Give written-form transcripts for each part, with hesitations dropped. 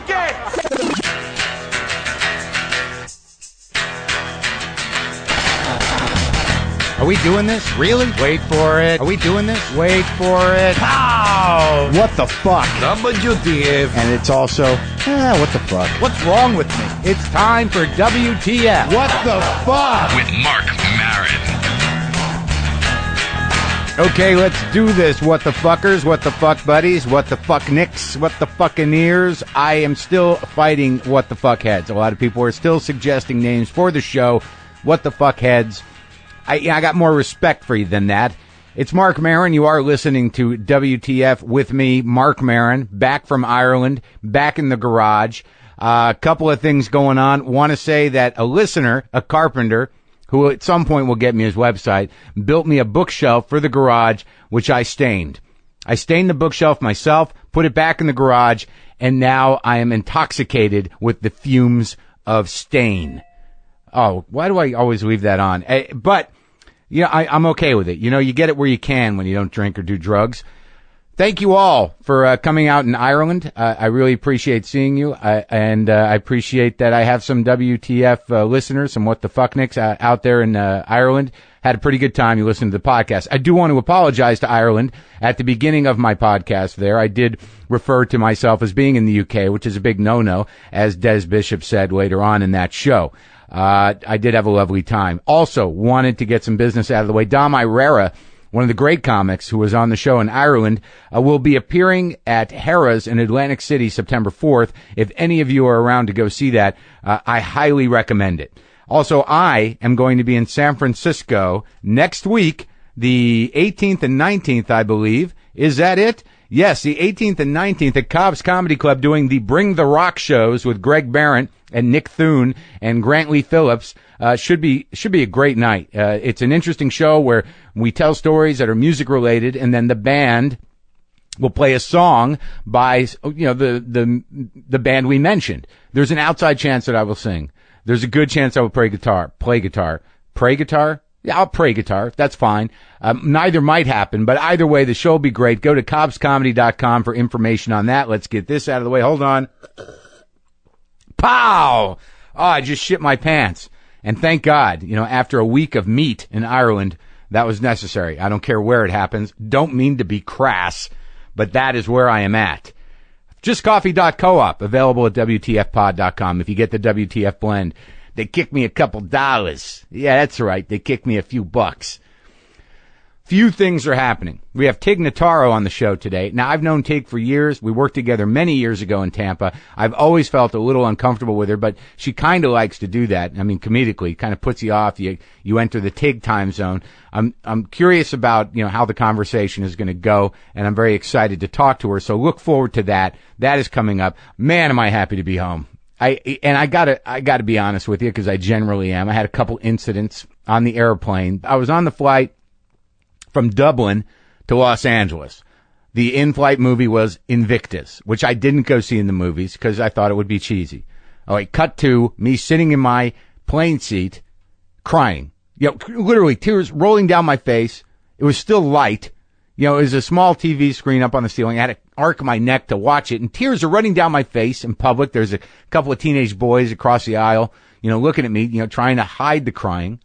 again! Are we doing this? Really? Wait for it. Are we doing this? Wait for it. Pow! What the fuck? WTF. And it's also, what the fuck? What's wrong with me? It's time for WTF. What the fuck? With Marc Maron. Okay, let's do this. What the fuckers? What the fuck buddies? What the fuck nicks? What the fucking ears? I am still fighting what the fuck heads. A lot of people are still suggesting names for the show. What the fuck heads? I got more respect for you than that. It's Marc Maron. You are listening to WTF with me, Marc Maron, back from Ireland, back in the garage. A couple of things going on. Want to say that a listener, a carpenter, who at some point will get me his website, built me a bookshelf for the garage, which I stained. I stained the bookshelf myself, put it back in the garage, and now I am intoxicated with the fumes of stain. Oh, why do I always leave that on? But, you know, I'm okay with it. You know, you get it where you can when you don't drink or do drugs. Thank you all for coming out in Ireland. I really appreciate seeing you. And I appreciate that I have some WTF listeners, some What the Fucknicks out there in Ireland. Had a pretty good time. You listened to the podcast. I do want to apologize to Ireland. At the beginning of my podcast there, I did refer to myself as being in the UK, which is a big no-no, as Des Bishop said later on in that show. I did have a lovely time. Also, wanted to get some business out of the way. Dom Irera, one of the great comics who was on the show in Ireland, will be appearing at Harrah's in Atlantic City September 4th. If any of you are around to go see that, I highly recommend it. Also, I am going to be in San Francisco next week, the 18th and 19th, I believe. Is that it? Yes, the 18th and 19th at Cobb's Comedy Club doing the Bring the Rock shows with Greg Barrett and Nick Thune and Grant Lee Phillips. Should be a great night. It's an interesting show where we tell stories that are music related, and then the band will play a song by, you know, the band we mentioned. There's an outside chance that I will sing. There's a good chance I will play guitar. Yeah, I'll pray guitar. That's fine. Neither might happen, but either way, the show will be great. Go to cobbscomedy.com for information on that. Let's get this out of the way. Hold on. Pow! Oh, I just shit my pants. And thank God, you know, after a week of meat in Ireland, that was necessary. I don't care where it happens. Don't mean to be crass, but that is where I am at. JustCoffee.coop, available at WTFpod.com. If you get the WTF blend, they kick me a couple dollars. Yeah, that's right. They kick me a few bucks. Few things are happening. We have Tig Notaro on the show today. Now, I've known Tig for years. We worked together many years ago in Tampa. I've always felt a little uncomfortable with her, but she kind of likes to do that. I mean, comedically, kind of puts you off. You enter the Tig time zone. I'm curious about, you know, how the conversation is going to go, and I'm very excited to talk to her. So look forward to that. That is coming up. Man, am I happy to be home. I gotta be honest with you, because I generally am. I had a couple incidents on the airplane. I was on the flight from Dublin to Los Angeles. The in-flight movie was Invictus, which I didn't go see in the movies because I thought it would be cheesy. All right, cut to me sitting in my plane seat, crying. You know, literally tears rolling down my face. It was still light. You know, it was a small TV screen up on the ceiling. I had to arc my neck to watch it, and tears are running down my face in public. There's a couple of teenage boys across the aisle, you know, looking at me, you know, trying to hide the crying.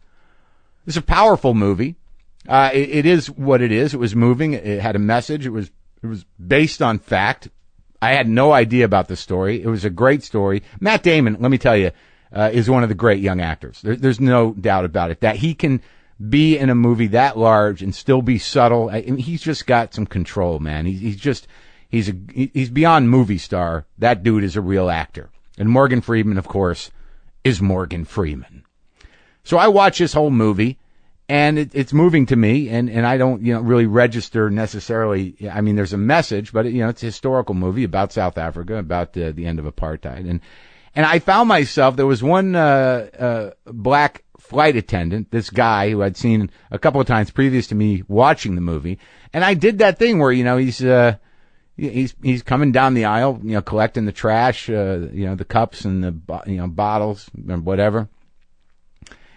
It's a powerful movie. It is what it is. It was moving. It had a message. It was based on fact. I had no idea about the story. It was a great story. Matt Damon, let me tell you, is one of the great young actors. There's no doubt about it. That he can be in a movie that large and still be subtle. I mean, he's just got some control, man. He's beyond movie star. That dude is a real actor. And Morgan Freeman, of course, is Morgan Freeman. So I watch this whole movie. And it's moving to me, and I don't, you know, really register necessarily. I mean, there's a message, but, you know, it's a historical movie about South Africa, about the end of apartheid. And I found myself, there was one black flight attendant, this guy who I'd seen a couple of times previous to me watching the movie, and I did that thing where, you know, he's coming down the aisle, you know, collecting the trash, you know, the cups and the, you know, bottles and whatever.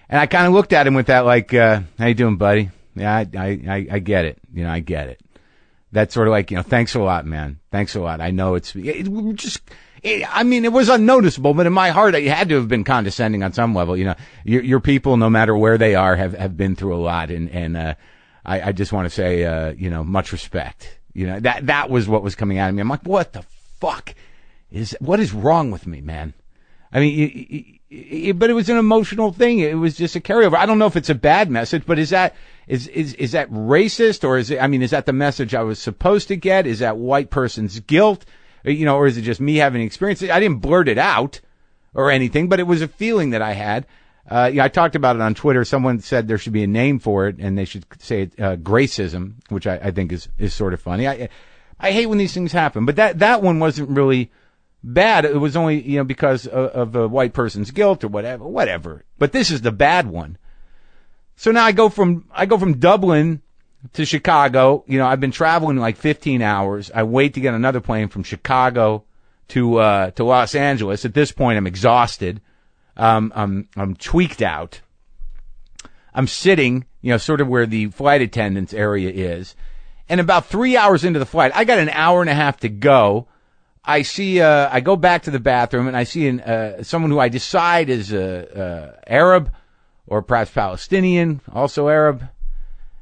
And I kind of looked at him with that, like, how you doing, buddy? Yeah, I get it. You know, I get it. That's sort of like, you know, thanks a lot, man. Thanks a lot. I know it's I mean, it was unnoticeable, but in my heart, it had to have been condescending on some level. You know, your people, no matter where they are, have been through a lot. And I just want to say, you know, much respect. You know, that was what was coming out of me. I'm like, what the fuck what is wrong with me, man? I mean, but it was an emotional thing. It was just a carryover. I don't know if it's a bad message, but is that racist, or is that the message I was supposed to get? Is that white person's guilt? You know, or is it just me having experience? I didn't blurt it out or anything, but it was a feeling that I had. I talked about it on Twitter. Someone said there should be a name for it, and they should say it, Gracism, which I think is sort of funny. I hate when these things happen, but that one wasn't really bad. It was only, you know, because of a white person's guilt or whatever. But this is the bad one. So now I go from Dublin to Chicago. You know, I've been traveling like 15 hours. I wait to get another plane from Chicago to Los Angeles. At this point, I'm exhausted. I'm tweaked out. I'm sitting, you know, sort of where the flight attendants area is. And about 3 hours into the flight, I got an hour and a half to go. I see, I go back to the bathroom and I see someone who I decide is, Arab or perhaps Palestinian, also Arab.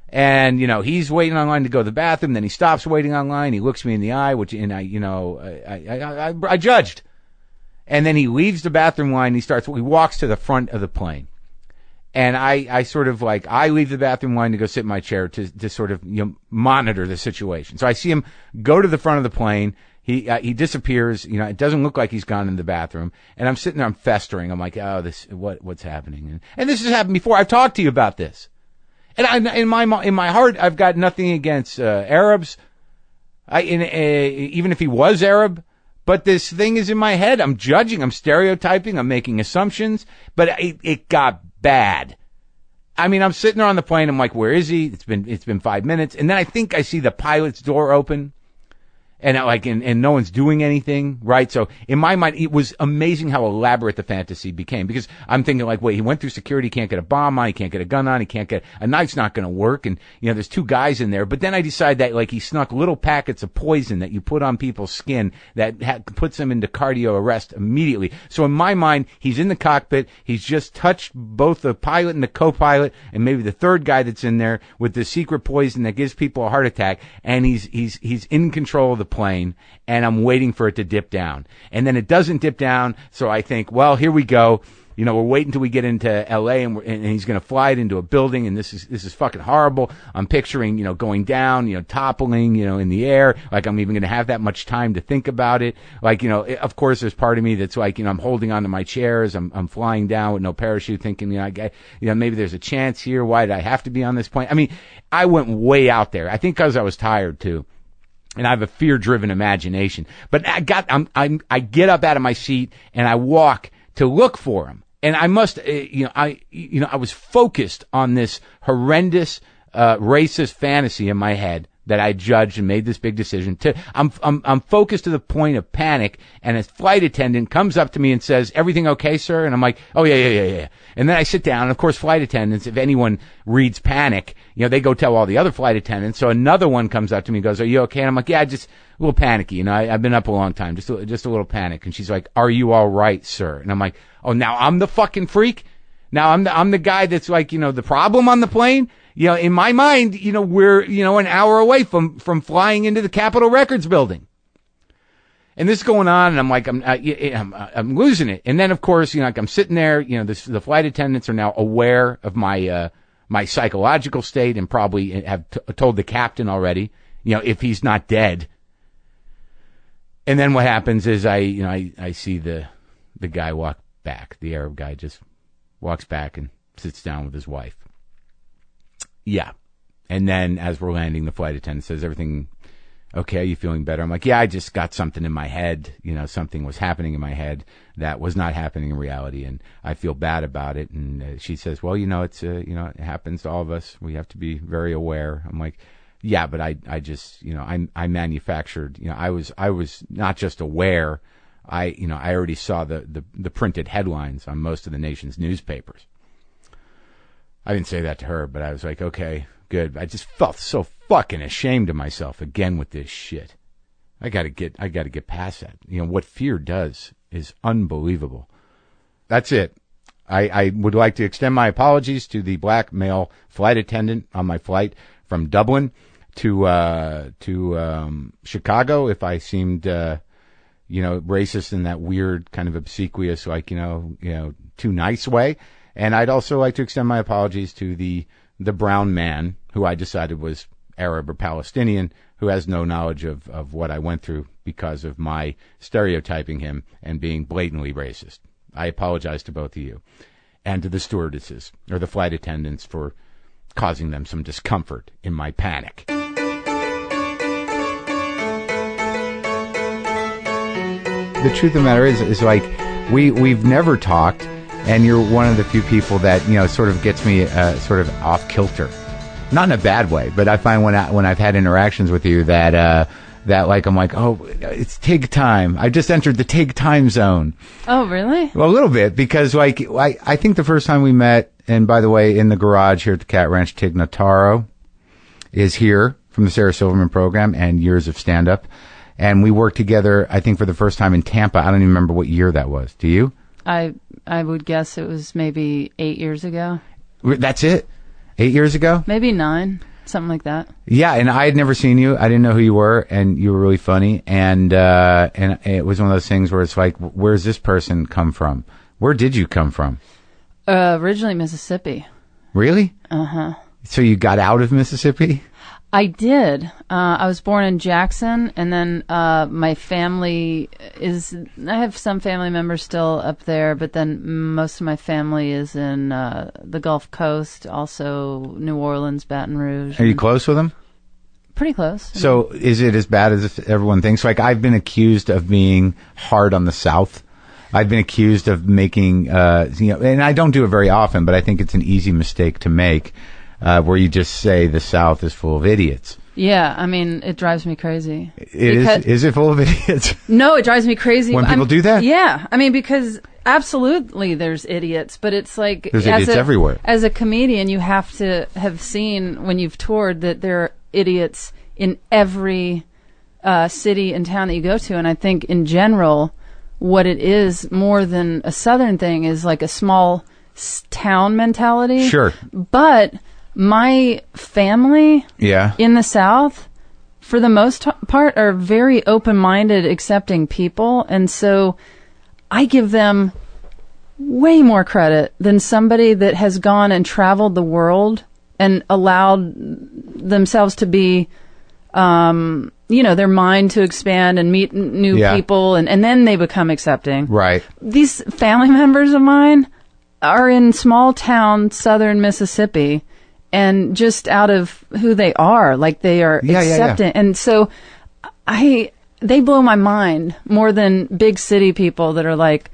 And, you know, he's waiting online to go to the bathroom. Then he stops waiting online. He looks me in the eye, I judged. And then he leaves the bathroom line. He walks to the front of the plane. And I sort of like, I leave the bathroom line to go sit in my chair to sort of, you know, monitor the situation. So I see him go to the front of the plane. He disappears. You know, it doesn't look like he's gone in the bathroom. And I'm sitting there, I'm festering. I'm like, oh, what's happening? And this has happened before. I've talked to you about this. And in my heart, I've got nothing against, Arabs. Even if he was Arab. But this thing is in my head. I'm judging. I'm stereotyping. I'm making assumptions. But it got bad. I mean, I'm sitting there on the plane. I'm like, where is he? It's been 5 minutes. And then I think I see the pilot's door open. And no one's doing anything, right? So in my mind, it was amazing how elaborate the fantasy became, because I'm thinking like, wait, he went through security, can't get a bomb on, he can't get a gun on, a knife's not going to work. And, you know, there's two guys in there. But then I decide that like he snuck little packets of poison that you put on people's skin that puts them into cardio arrest immediately. So in my mind, he's in the cockpit. He's just touched both the pilot and the co-pilot and maybe the third guy that's in there with the secret poison that gives people a heart attack. And he's in control of the plane, and I'm waiting for it to dip down. And then it doesn't dip down, so I think, well, here we go. You know, we're waiting until we get into L.A. and he's going to fly it into a building, and this is fucking horrible. I'm picturing, you know, going down, you know, toppling, you know, in the air, like I'm even going to have that much time to think about it. Like, you know, of course, there's part of me that's like, you know, I'm holding onto my chairs, I'm flying down with no parachute, thinking, you know, maybe there's a chance here. Why did I have to be on this plane? I mean, I went way out there. I think because I was tired too. And I have a fear-driven imagination. But I get up out of my seat and I walk to look for him. And I must, I was focused on this horrendous, racist fantasy in my head that I judged and made this big decision. I'm focused to the point of panic, and a flight attendant comes up to me and says, "Everything okay, sir?" And I'm like, "Oh, yeah. And then I sit down, and of course, flight attendants, if anyone reads panic, you know, they go tell all the other flight attendants. So another one comes up to me and goes, "Are you okay?" And I'm like, "Yeah, just a little panicky. You know, I've been up a long time, just a little panic." And she's like, "Are you all right, sir?" And I'm like, "Oh, now I'm the fucking freak? Now I'm the guy that's like, you know, the problem on the plane?" You know, in my mind, you know, we're, you know, an hour away from flying into the Capitol Records building. And this is going on, and I'm like, I'm losing it. And then, of course, you know, like I'm sitting there, you know, the flight attendants are now aware of my psychological state and probably have told the captain already, you know, if he's not dead. And then what happens is I see the guy walk back. The Arab guy just walks back and sits down with his wife. Yeah. And then as we're landing, the flight attendant says, "Everything okay? Are you feeling better?" I'm like, "Yeah, I just got something in my head. You know, something was happening in my head that was not happening in reality, and I feel bad about it." And she says, "Well, you know, it's, you know, it happens to all of us. We have to be very aware." I'm like, "Yeah, but I just, you know, I manufactured, you know, I was not just aware. I already saw the printed headlines on most of the nation's newspapers." I didn't say that to her, but I was like, okay, good. I just felt so fucking ashamed of myself again with this shit. I got to get past that. What fear does is unbelievable. That's it. I would like to extend my apologies to the black male flight attendant on my flight from Dublin to Chicago if I seemed racist in that weird kind of obsequious, too nice way. And I'd also like to extend my apologies to the brown man who I decided was Arab or Palestinian, who has no knowledge of what I went through because of my stereotyping him and being blatantly racist. I apologize to both of you and to the stewardesses or the flight attendants for causing them some discomfort in my panic. The truth of the matter is like, we've never talked, and you're one of the few people that, sort of gets me sort of off kilter. Not in a bad way, but I find when I've had interactions with you that like I'm like, oh, it's Tig time. I just entered the Tig time zone. Oh, really? Well, a little bit, because like I think the first time we met, and by the way, in the garage here at the Cat Ranch, Tig Notaro is here from the Sarah Silverman program and years of stand-up. And we worked together, I think, for the first time in Tampa. I don't even remember what year that was. Do you? I would guess it was maybe 8 years ago. That's it? 8 years ago? Maybe 9, something like that. Yeah, and I had never seen you. I didn't know who you were, and you were really funny. And it was one of those things where it's like, where's this person come from? Where did you come from? Originally Mississippi. Really? Uh-huh. So you got out of Mississippi? I did. I was born in Jackson, and then my family I have some family members still up there, but then most of my family is in the Gulf Coast, also New Orleans, Baton Rouge. Are you close with them? Pretty close. So is it as bad as everyone thinks? Like, I've been accused of being hard on the South. I've been accused of making, and I don't do it very often, but I think it's an easy mistake to make. Where you just say the South is full of idiots. Yeah, I mean, it drives me crazy. Is it full of idiots? No, it drives me crazy. When people do that? Yeah, I mean, because absolutely there's idiots, but it's like... There's idiots everywhere. As a comedian, you have to have seen, when you've toured, that there are idiots in every city and town that you go to, and I think in general, what it is, more than a Southern thing, is like a small town mentality. Sure. But... my family in the South, for the most part, are very open-minded, accepting people. And so I give them way more credit than somebody that has gone and traveled the world and allowed themselves to be, their mind to expand and meet new people. And then they become accepting. Right. These family members of mine are in small town southern Mississippi. And just out of who they are, like they are accepting. And so they blow my mind more than big city people that are like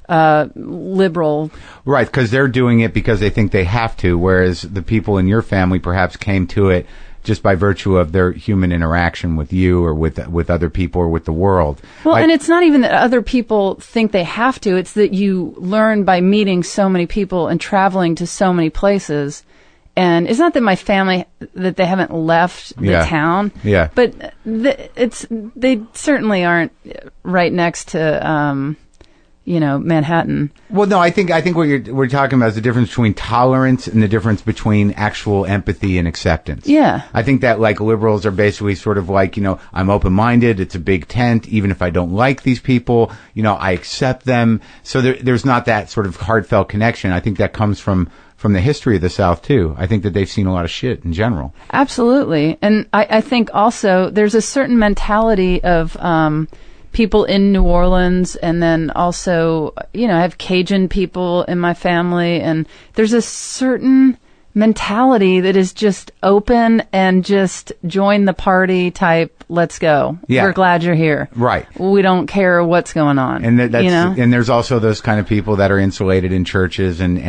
liberal. Right, because they're doing it because they think they have to, whereas the people in your family perhaps came to it just by virtue of their human interaction with you or with other people or with the world. Well, and it's not even that other people think they have to. It's that you learn by meeting so many people and traveling to so many places. And it's not that my family, that they haven't left the town. Yeah. But they certainly aren't right next to, Manhattan. Well, no, I think what we're talking about is the difference between tolerance and the difference between actual empathy and acceptance. Yeah. I think that like liberals are basically sort of like, I'm open-minded. It's a big tent. Even if I don't like these people, I accept them. So there's not that sort of heartfelt connection. I think that comes from the history of the South, too. I think that they've seen a lot of shit in general. Absolutely. And I think also there's a certain mentality of people in New Orleans, and then also, I have Cajun people in my family, and there's a certain mentality that is just open and just join the party type, let's go. Yeah. We're glad you're here. Right. We don't care what's going on. And and there's also those kind of people that are insulated in churches and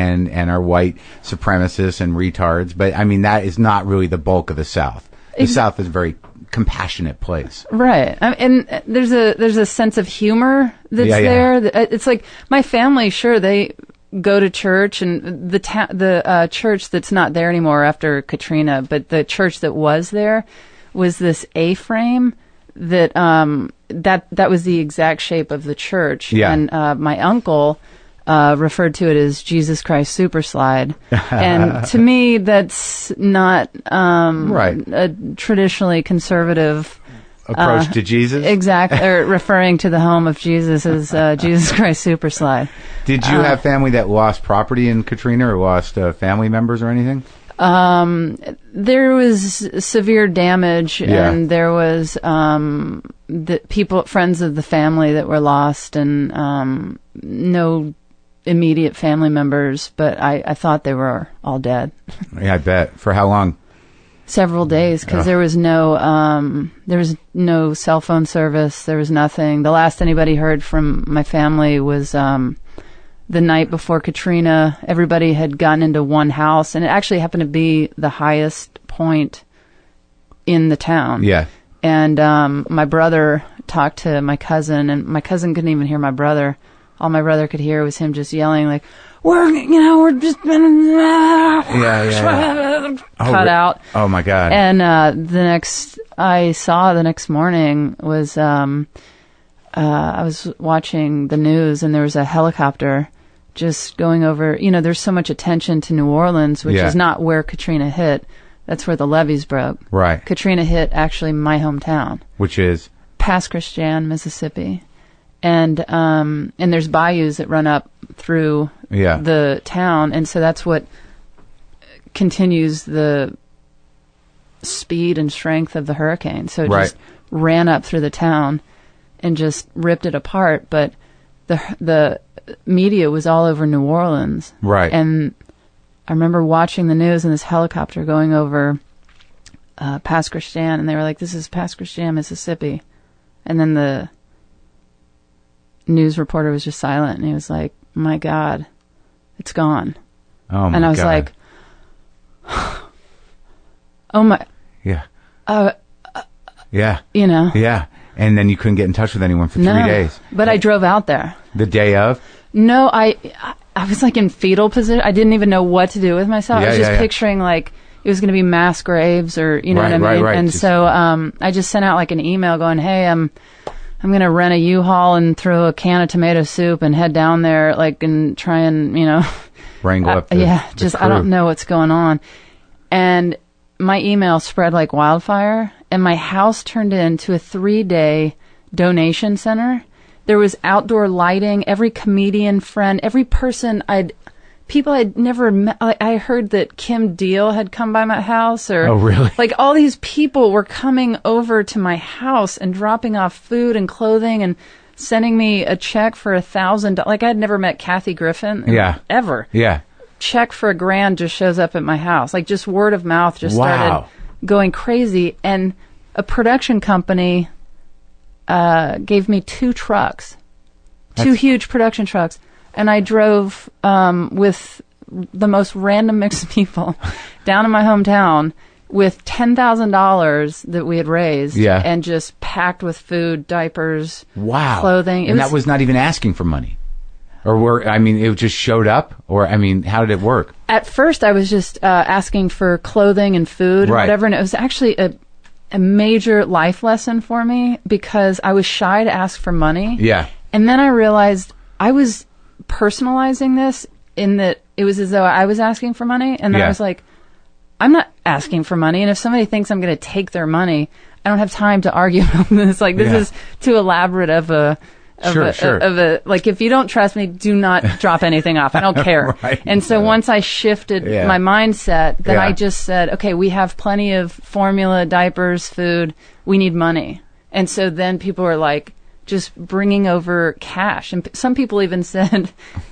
are white supremacists and retards. But I mean, that is not really the bulk of the South. The South is a very compassionate place. Right. And there's a sense of humor that's there. It's like my family, sure, they go to church, and the church that's not there anymore after Katrina, but the church that was there was this A-frame that was the exact shape of the church. Yeah. And my uncle referred to it as Jesus Christ Super Slide. And to me, that's not a traditionally conservative approach to Jesus. Exactly, or referring to the home of Jesus as Jesus Christ Super Slide. Did you have family that lost property in Katrina, or lost family members or anything? There was severe damage, and there was friends of the family that were lost, and no immediate family members, but I thought they were all dead. Yeah, I bet. For how long? Several days, because there was no cell phone service. There was nothing. The last anybody heard from my family was the night before Katrina. Everybody had gotten into one house, and it actually happened to be the highest point in the town. Yeah. And my brother talked to my cousin, and my cousin couldn't even hear my brother. All my brother could hear was him just yelling like, we're just cut out. Oh my God. And the next morning was I was watching the news, and there was a helicopter just going over. There's so much attention to New Orleans, which is not where Katrina hit. That's where the levees broke. Right. Katrina hit actually my hometown, which is Pass Christian, Mississippi. And there's bayous that run up through the town, and so that's what continues the speed and strength of the hurricane. So it just ran up through the town and just ripped it apart. But the media was all over New Orleans, right? And I remember watching the news and this helicopter going over Pass Christian, and they were like, "This is Pass Christian, Mississippi," and then the news reporter was just silent, and he was like, "My God, it's gone." Oh my God. And I was like, "Oh my." Yeah. Yeah. Yeah. And then you couldn't get in touch with anyone for 3 days. But I drove out there. The day of? No, I was like in fetal position. I didn't even know what to do with myself. I was just picturing like it was going to be mass graves, or what I mean. Right. And so I just sent out like an email going, "Hey, I'm going to rent a U-Haul and throw a can of tomato soup and head down there, like, and try and, wrangle up the crew. I don't know what's going on." And my email spread like wildfire, and my house turned into a 3-day donation center. There was outdoor lighting. Every comedian friend, every person people I'd never met. Like, I heard that Kim Deal had come by my house, or oh really? Like all these people were coming over to my house and dropping off food and clothing and sending me a check for $1,000. Like I'd never met Kathy Griffin, ever. Yeah. Check for $1,000 just shows up at my house. Like just word of mouth just started going crazy, and a production company gave me 2 trucks, two huge production trucks. And I drove with the most random mix of people down in my hometown with $10,000 that we had raised, and just packed with food, diapers, clothing. That was not even asking for money, it just showed up, or how did it work? At first, I was just asking for clothing and food, or whatever, and it was actually a major life lesson for me, because I was shy to ask for money. Yeah, and then I realized I was personalizing this in that it was as though I was asking for money, and then I was like, I'm not asking for money, and if somebody thinks I'm going to take their money, I don't have time to argue about this. Like this is too elaborate of a like, if you don't trust me, do not drop anything off. I don't care. And so once I shifted my mindset, then I just said, okay, we have plenty of formula, diapers, food. We need money. And so then people were like, just bringing over cash. And some people even said,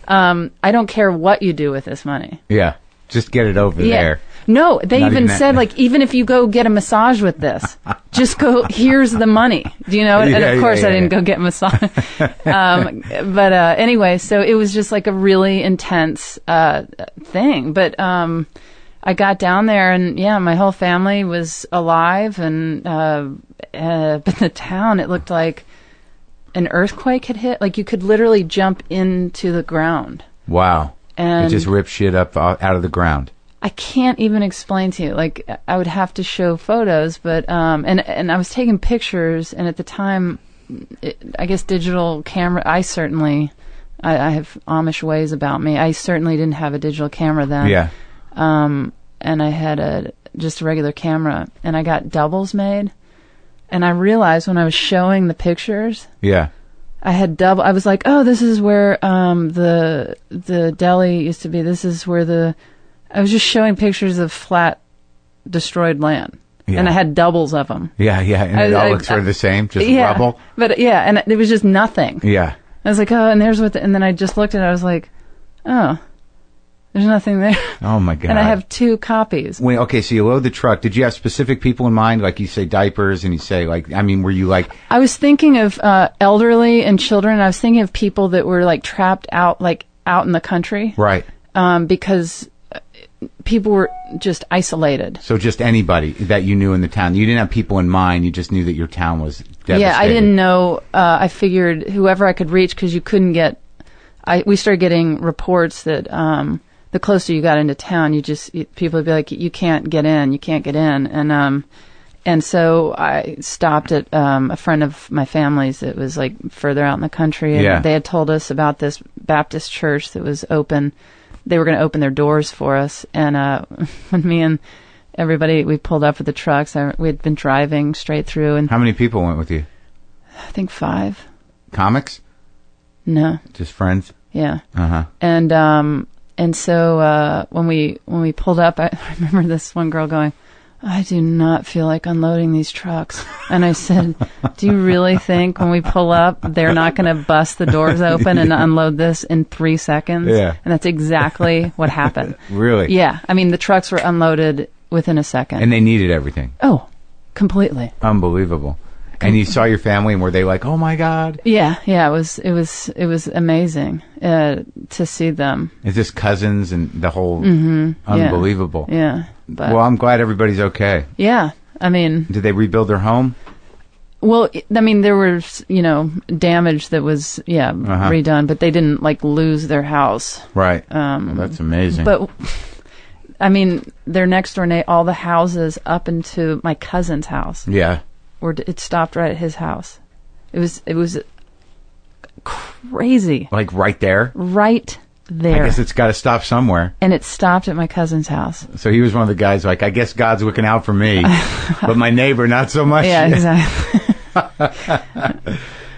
I don't care what you do with this money. Yeah. Just get it over there. No, they even said, like, even if you go get a massage with this, just go, here's the money. Do you know? And of course I didn't go get a massage. But anyway, so it was just like a really intense thing. But I got down there, and my whole family was alive. And but the town, it looked like an earthquake had hit. Like you could literally jump into the ground. Wow. And it just ripped shit up out of the ground. I can't even explain to you. Like, I would have to show photos, but and I was taking pictures, and at the time, I guess digital camera. I have Amish ways about me. I certainly didn't have a digital camera then. Yeah. And I had just a regular camera, and I got doubles made, and I realized when I was showing the pictures. Yeah. I had I was like, oh, this is where the deli used to be. This is where I was just showing pictures of flat, destroyed land. Yeah. And I had doubles of them. Yeah, yeah. And it all looks sort of the same, just rubble. But yeah, and it was just nothing. Yeah. I was like, oh, and there's and then I just looked at it, I was like, oh, there's nothing there. Oh my God. And I have 2 copies. Wait, okay, so you load the truck. Did you have specific people in mind? Like you say diapers and you say were you like... I was thinking of elderly and children. I was thinking of people that were like trapped out in the country. Right. Because people were just isolated. So just anybody that you knew in the town. You didn't have people in mind. You just knew that your town was devastated. Yeah, I didn't know. I figured whoever I could reach, because you couldn't get... we started getting reports that... the closer you got into town, people would be like, you can't get in. And so I stopped at a friend of my family's that was like further out in the country, and they had told us about this Baptist church that was open. They were going to open their doors for us. And when me and everybody, we pulled up with the trucks, we had been driving straight through. And how many people went with you? I think 5. Comics? No. Just friends? Yeah. Uh-huh. And so when we pulled up, I remember this one girl going, I do not feel like unloading these trucks. And I said, do you really think when we pull up, they're not going to bust the doors open and unload this in 3 seconds? Yeah. And that's exactly what happened. Really? Yeah. I mean, the trucks were unloaded within a second. And they needed everything? Oh, completely. Unbelievable. And you saw your family, and were they like, "Oh my God"? Yeah. It was amazing to see them. Is this cousins and the whole unbelievable? Yeah. But, well, I'm glad everybody's okay. Yeah. I mean, did they rebuild their home? Well, I mean, there was damage that was redone, but they didn't lose their house. Right. Well, that's amazing. But I mean, their next door all the houses up into my cousin's house. Yeah. It stopped right at his house. It was crazy. Like right there? Right there. I guess it's got to stop somewhere. And it stopped at my cousin's house. So he was one of the guys like, I guess God's looking out for me, but my neighbor not so much. Yeah, exactly.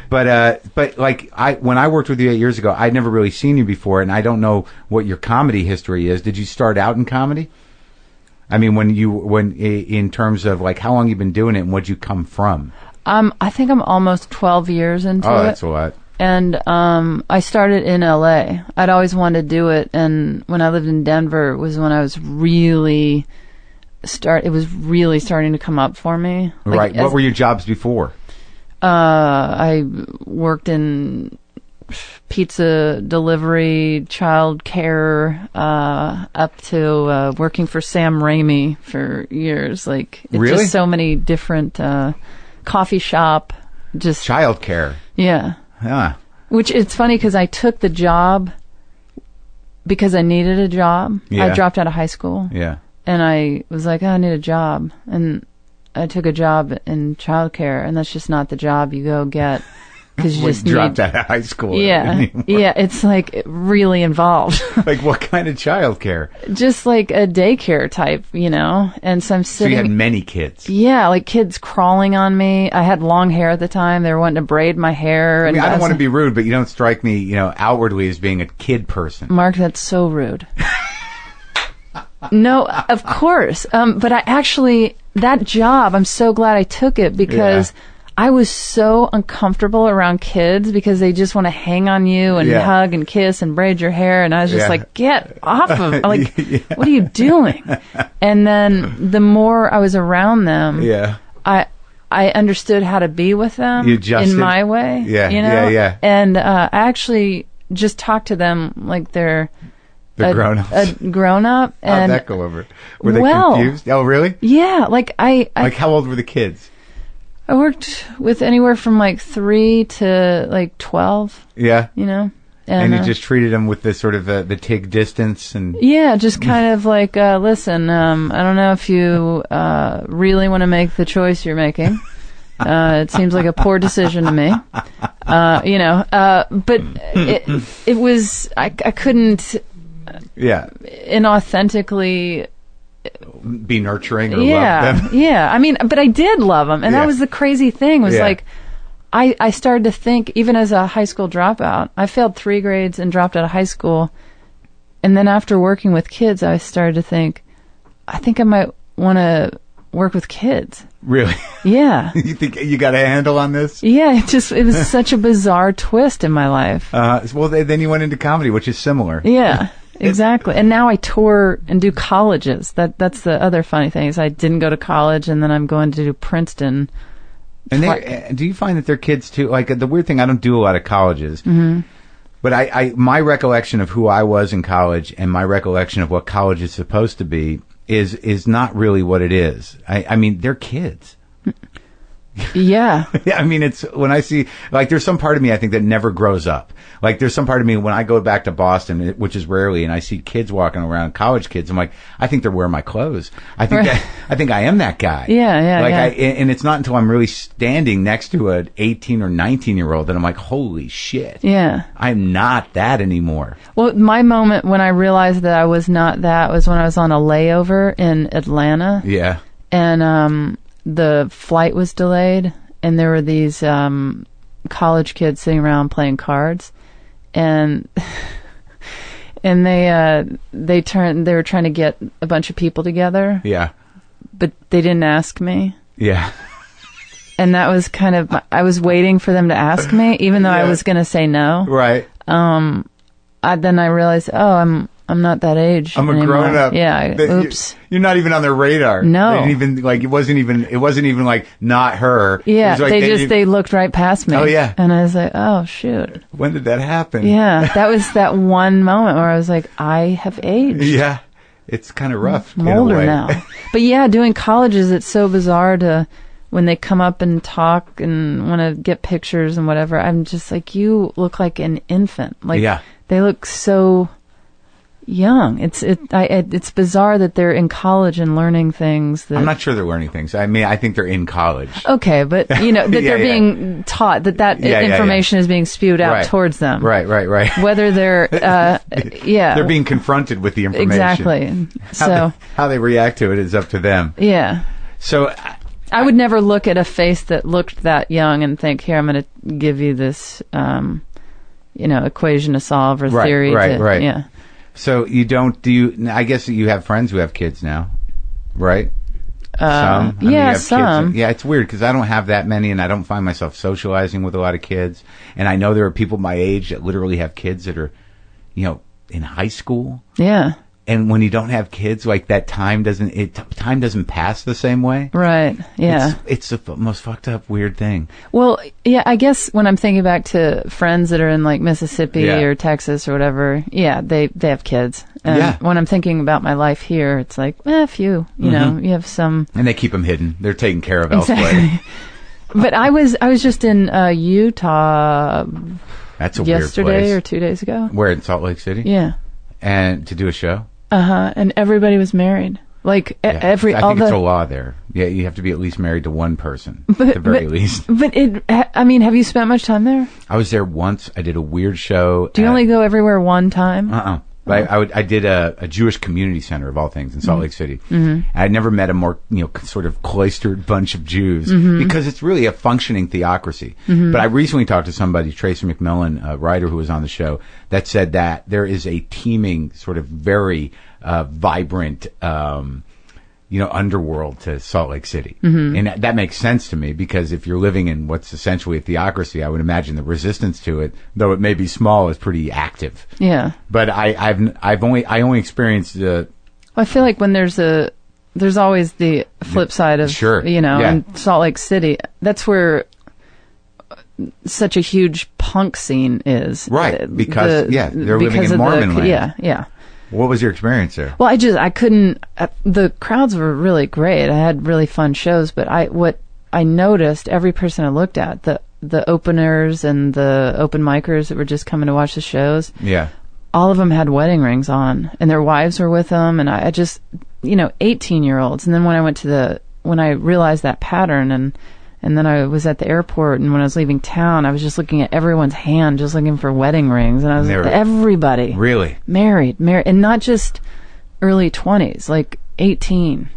But when I worked with you 8 years ago, I'd never really seen you before, and I don't know what your comedy history is. Did you start out in comedy? I mean, when in terms of how long you've been doing it and where'd you come from? I think I'm almost 12 years into it. Oh, that's a lot. And I started in LA. I'd always wanted to do it, and when I lived in Denver was when I was really it was really starting to come up for me. Right. What were your jobs before? I worked in pizza delivery, child care, up to working for Sam Raimi for years. Really? Just so many different coffee shop, just child care. Yeah. Yeah. Which it's funny because I took the job because I needed a job. Yeah. I dropped out of high school. Yeah. And I was like, I need a job, and I took a job in childcare, and that's just not the job you go get because you just dropped out of high school. Yeah, anymore. Yeah, it's really involved. What kind of childcare? Just a daycare type, And so I'm sitting. So you had many kids. Yeah, kids crawling on me. I had long hair at the time. They were wanting to braid my hair. I mean, I don't want to be rude, but you don't strike me, outwardly as being a kid person. Mark, that's so rude. No, of course. But I actually, that job, I'm so glad I took it because I was so uncomfortable around kids because they just want to hang on you and hug and kiss and braid your hair. And I was just get off of, what are you doing? And then the more I was around them, I understood how to be with them in my way. Yeah. And I actually just talked to them like they're grown-ups. A grown-up. How'd that go over? Were they confused? Oh, really? Yeah. How old were the kids? I worked with anywhere from 3 to 12. Yeah. And you just treated them with this sort of the Tig distance and... Yeah, just kind of like, listen, I don't know if you really want to make the choice you're making. It seems like a poor decision to me. But it was, I couldn't inauthentically be nurturing or love them. Yeah, I mean, but I did love them. And that was the crazy thing was like, I started to think, even as a high school dropout, I failed 3 grades and dropped out of high school. And then after working with kids, I started to think, I think I might want to work with kids. Really? Yeah. You think you got a handle on this? Yeah, it was such a bizarre twist in my life. Well, then you went into comedy, which is similar. Yeah, exactly. And now I tour and do colleges. That's the other funny thing is I didn't go to college, and then I'm going to do Princeton. And do you find that they're kids too? Like the weird thing, I don't do a lot of colleges. Mm-hmm. But my recollection of who I was in college and my recollection of what college is supposed to be is not really what it is. I mean, they're kids. Yeah. I mean, it's when I see, like, there's some part of me I think that never grows up. Like, there's some part of me when I go back to Boston, which is rarely, and I see kids walking around, college kids, I'm like, I think they're wearing my clothes. I think I am that guy. Yeah. And it's not until I'm really standing next to an 18 or 19-year-old that I'm like, holy shit. Yeah. I'm not that anymore. Well, my moment when I realized that I was not that was when I was on a layover in Atlanta. Yeah. And, the flight was delayed, and there were these college kids sitting around playing cards, and they were trying to get a bunch of people together. Yeah, but they didn't ask me. Yeah, and that was kind of I was waiting for them to ask me, even though I was going to say no. Right. Then I realized, I'm not that age. I'm a anymore. grown up. Yeah. Oops. You're not even on their radar. No. They didn't even it wasn't even like not her. Yeah. Like they looked right past me. Oh yeah. And I was like, oh shoot. When did that happen? Yeah. That was that one moment where I was like, I have aged. Yeah. It's kind of rough. I'm older now. But yeah, doing colleges, it's so bizarre to when they come up and talk and want to get pictures and whatever. I'm just like, you look like an infant. Like they look so young. It's bizarre that they're in college and learning things. I'm not sure they're learning things. I mean, I think they're in college. Okay, but that they're being taught that information is being spewed out towards them. Right. Whether they're they're being confronted with the information. Exactly. So how they react to it is up to them. Yeah. So I would never look at a face that looked that young and think, here, I'm going to give you this equation to solve or theory. Right. Yeah. So I guess you have friends who have kids now, right? Some. Some. Yeah, it's weird because I don't have that many and I don't find myself socializing with a lot of kids. And I know there are people my age that literally have kids that are, in high school. Yeah. And when you don't have kids, like that time doesn't pass the same way. Right. Yeah. It's the most fucked up weird thing. Well, yeah, I guess when I'm thinking back to friends that are in like Mississippi or Texas or whatever, they have kids. And when I'm thinking about my life here, it's like, few, you know, you have some. And they keep them hidden. They're taken care of elsewhere. But I was just in Utah. That's a weird place. Yesterday or 2 days ago. Where, in Salt Lake City? Yeah. And to do a show? And everybody was married. Like I think it's a law there. Yeah, you have to be at least married to one person, at the very least. But have you spent much time there? I was there once. I did a weird show. Do you only go everywhere one time? But I did a Jewish community center of all things in Salt Lake City. Mm-hmm. I'd never met a more sort of cloistered bunch of Jews because it's really a functioning theocracy. Mm-hmm. But I recently talked to somebody, Tracy McMillan, a writer who was on the show, that said that there is a teeming, sort of very vibrant underworld to Salt Lake City. Mm-hmm. And that makes sense to me because if you're living in what's essentially a theocracy, I would imagine the resistance to it, though it may be small, is pretty active. Yeah. But I only experienced I feel like when there's always the flip side of, in Salt Lake City, that's where such a huge punk scene is. Right. Because, they're living in Mormon land. Yeah. What was your experience there? Well, I couldn't, the crowds were really great. I had really fun shows, but what I noticed, every person I looked at, the the openers and the open micers that were just coming to watch the shows. Yeah. All of them had wedding rings on, and their wives were with them, and I just, 18-year-olds. And then when I realized that pattern, and then I was at the airport, and when I was leaving town, I was just looking at everyone's hand, just looking for wedding rings, and I was everybody really married, and not just early 20s, like 18,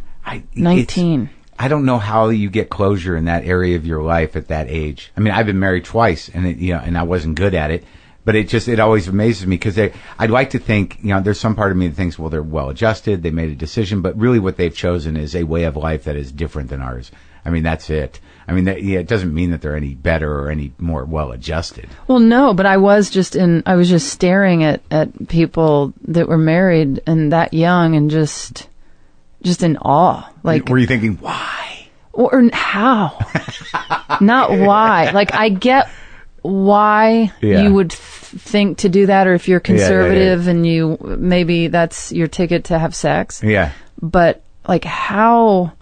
19. I don't know how you get closure in that area of your life at that age. I mean, I've been married twice, and and I wasn't good at it. But it always amazes me because I'd like to think, there's some part of me that thinks, well, they're well adjusted, they made a decision, but really what they've chosen is a way of life that is different than ours. I mean, that's it. I mean, it doesn't mean that they're any better or any more well adjusted. Well, no, but I was just staring at people that were married and that young and just in awe. Like, were you thinking, why? Or how? Not why. Like, I get why you would think to do that, or if you're conservative and you maybe that's your ticket to have sex. Yeah. But like how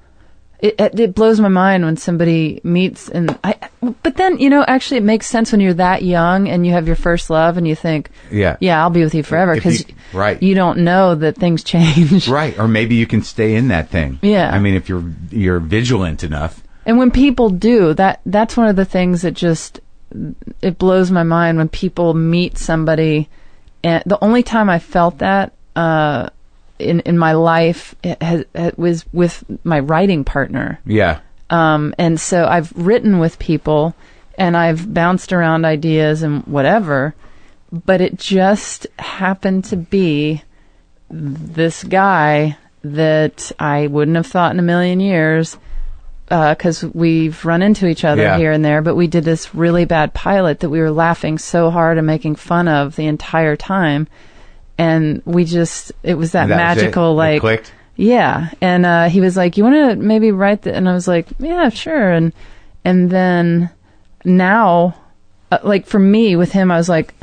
it blows my mind when somebody meets but then actually it makes sense when you're that young and you have your first love and you think I'll be with you forever because you don't know that things change. Right. Or maybe you can stay in that thing. Yeah. I mean, if you're vigilant enough. And when people do that's one of the things that just it blows my mind when people meet somebody. And the only time I felt that in my life it was with my writing partner. Yeah. And so I've written with people and I've bounced around ideas and whatever, but it just happened to be this guy that I wouldn't have thought in a million years, because we've run into each other here and there, but we did this really bad pilot that we were laughing so hard and making fun of the entire time. And it was that magical, like, it clicked. Yeah. And he was like, you want to maybe write and I was like, yeah, sure. And then now, like for me with him, I was like,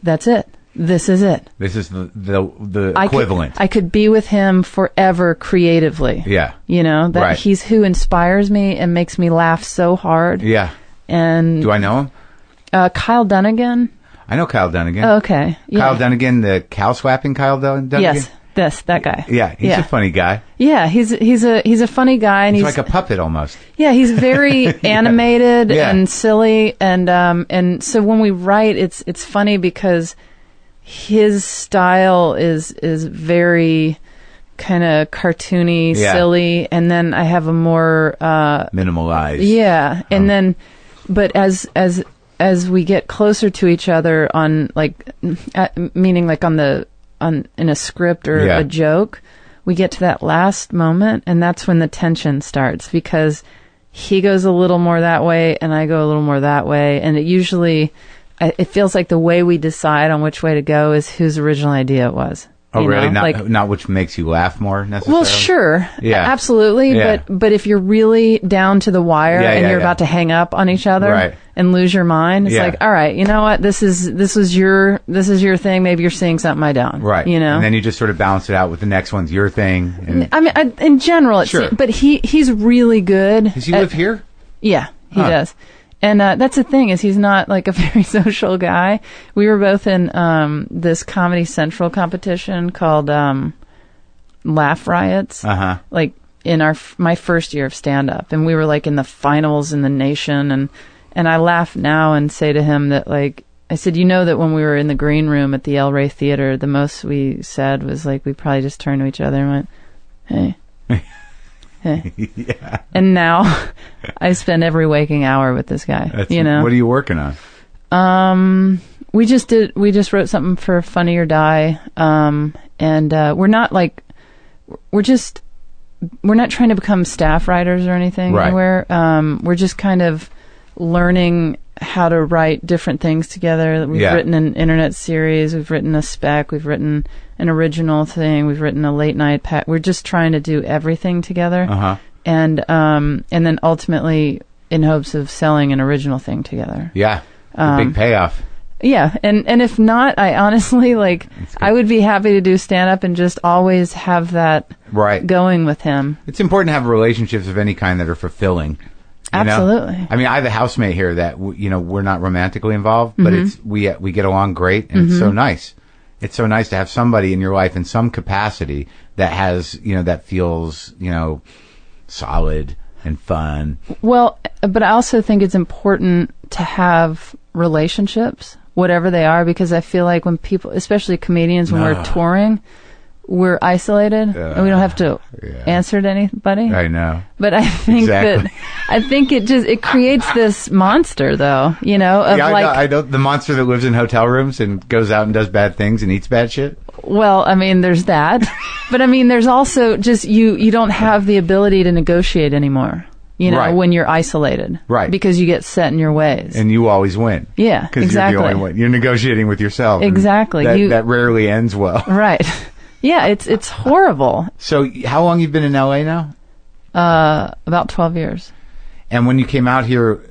that's it. This is it. This is the equivalent. I could be with him forever creatively. Yeah. He's who inspires me and makes me laugh so hard. Yeah. And do I know him? Kyle Dunnigan. I know Kyle Dunnigan. Oh, okay. Yeah. Kyle Dunnigan, the cow swapping Kyle Dunnigan? Yes, that guy. Yeah, he's a funny guy. Yeah, he's a funny guy, and he's like a puppet almost. Yeah, he's very animated and silly, and so when we write, it's funny because his style is very kind of cartoony, silly, and then I have a more minimalized. Yeah, and then, but as we get closer to each other on meaning like in a script or a joke, we get to that last moment, and that's when the tension starts because he goes a little more that way and I go a little more that way, and it feels like the way we decide on which way to go is whose original idea it was. Oh, really? Not which makes you laugh more necessarily? Well, sure. Yeah. Absolutely. Yeah. But if you're really down to the wire and you're about to hang up on each other and lose your mind, it's like, all right, you know what? This is your thing. Maybe you're seeing something I don't. Right. And then you just sort of balance it out with the next one's your thing. And I mean, in general, it's but he's really good. Does he live here? Yeah, he does. And that's the thing, is he's not like a very social guy. We were both in this Comedy Central competition called Laugh Riots, like in my first year of stand-up. And we were like in the finals in the nation. And I laugh now and say to him that, like, I said, that when we were in the green room at the El Rey Theater, the most we said was like, we probably just turned to each other and went, hey. Yeah. And now I spend every waking hour with this guy. What are you working on? We just wrote something for Funny or Die. And we're not trying to become staff writers or anything anywhere. We're just kind of learning how to write different things together. We've written an internet series, we've written a spec, we've written an original thing, we've written a late night we're just trying to do everything together. And then ultimately in hopes of selling an original thing together. Yeah. A big payoff. Yeah, and if not, I honestly I would be happy to do stand up and just always have that going with him. It's important to have relationships of any kind that are fulfilling. Absolutely. I mean, I have a housemate here that we're not romantically involved, but we get along great, and it's so nice. It's so nice to have somebody in your life in some capacity that has that feels solid and fun. Well, but I also think it's important to have relationships, whatever they are, because I feel like when people, especially comedians, when we're touring, we're isolated and we don't have to answer to anybody. I know. But I think it creates this monster, though, I know the monster that lives in hotel rooms and goes out and does bad things and eats bad shit. Well, I mean, there's that. But I mean, there's also just you don't have the ability to negotiate anymore. Right. When you're isolated. Right. Because you get set in your ways. And you always win. Yeah, exactly. Because you're the only one. You're negotiating with yourself. Exactly. That rarely ends well. Right. Yeah, it's horrible. So how long you've been in L.A. now? About 12 years. And when you came out here,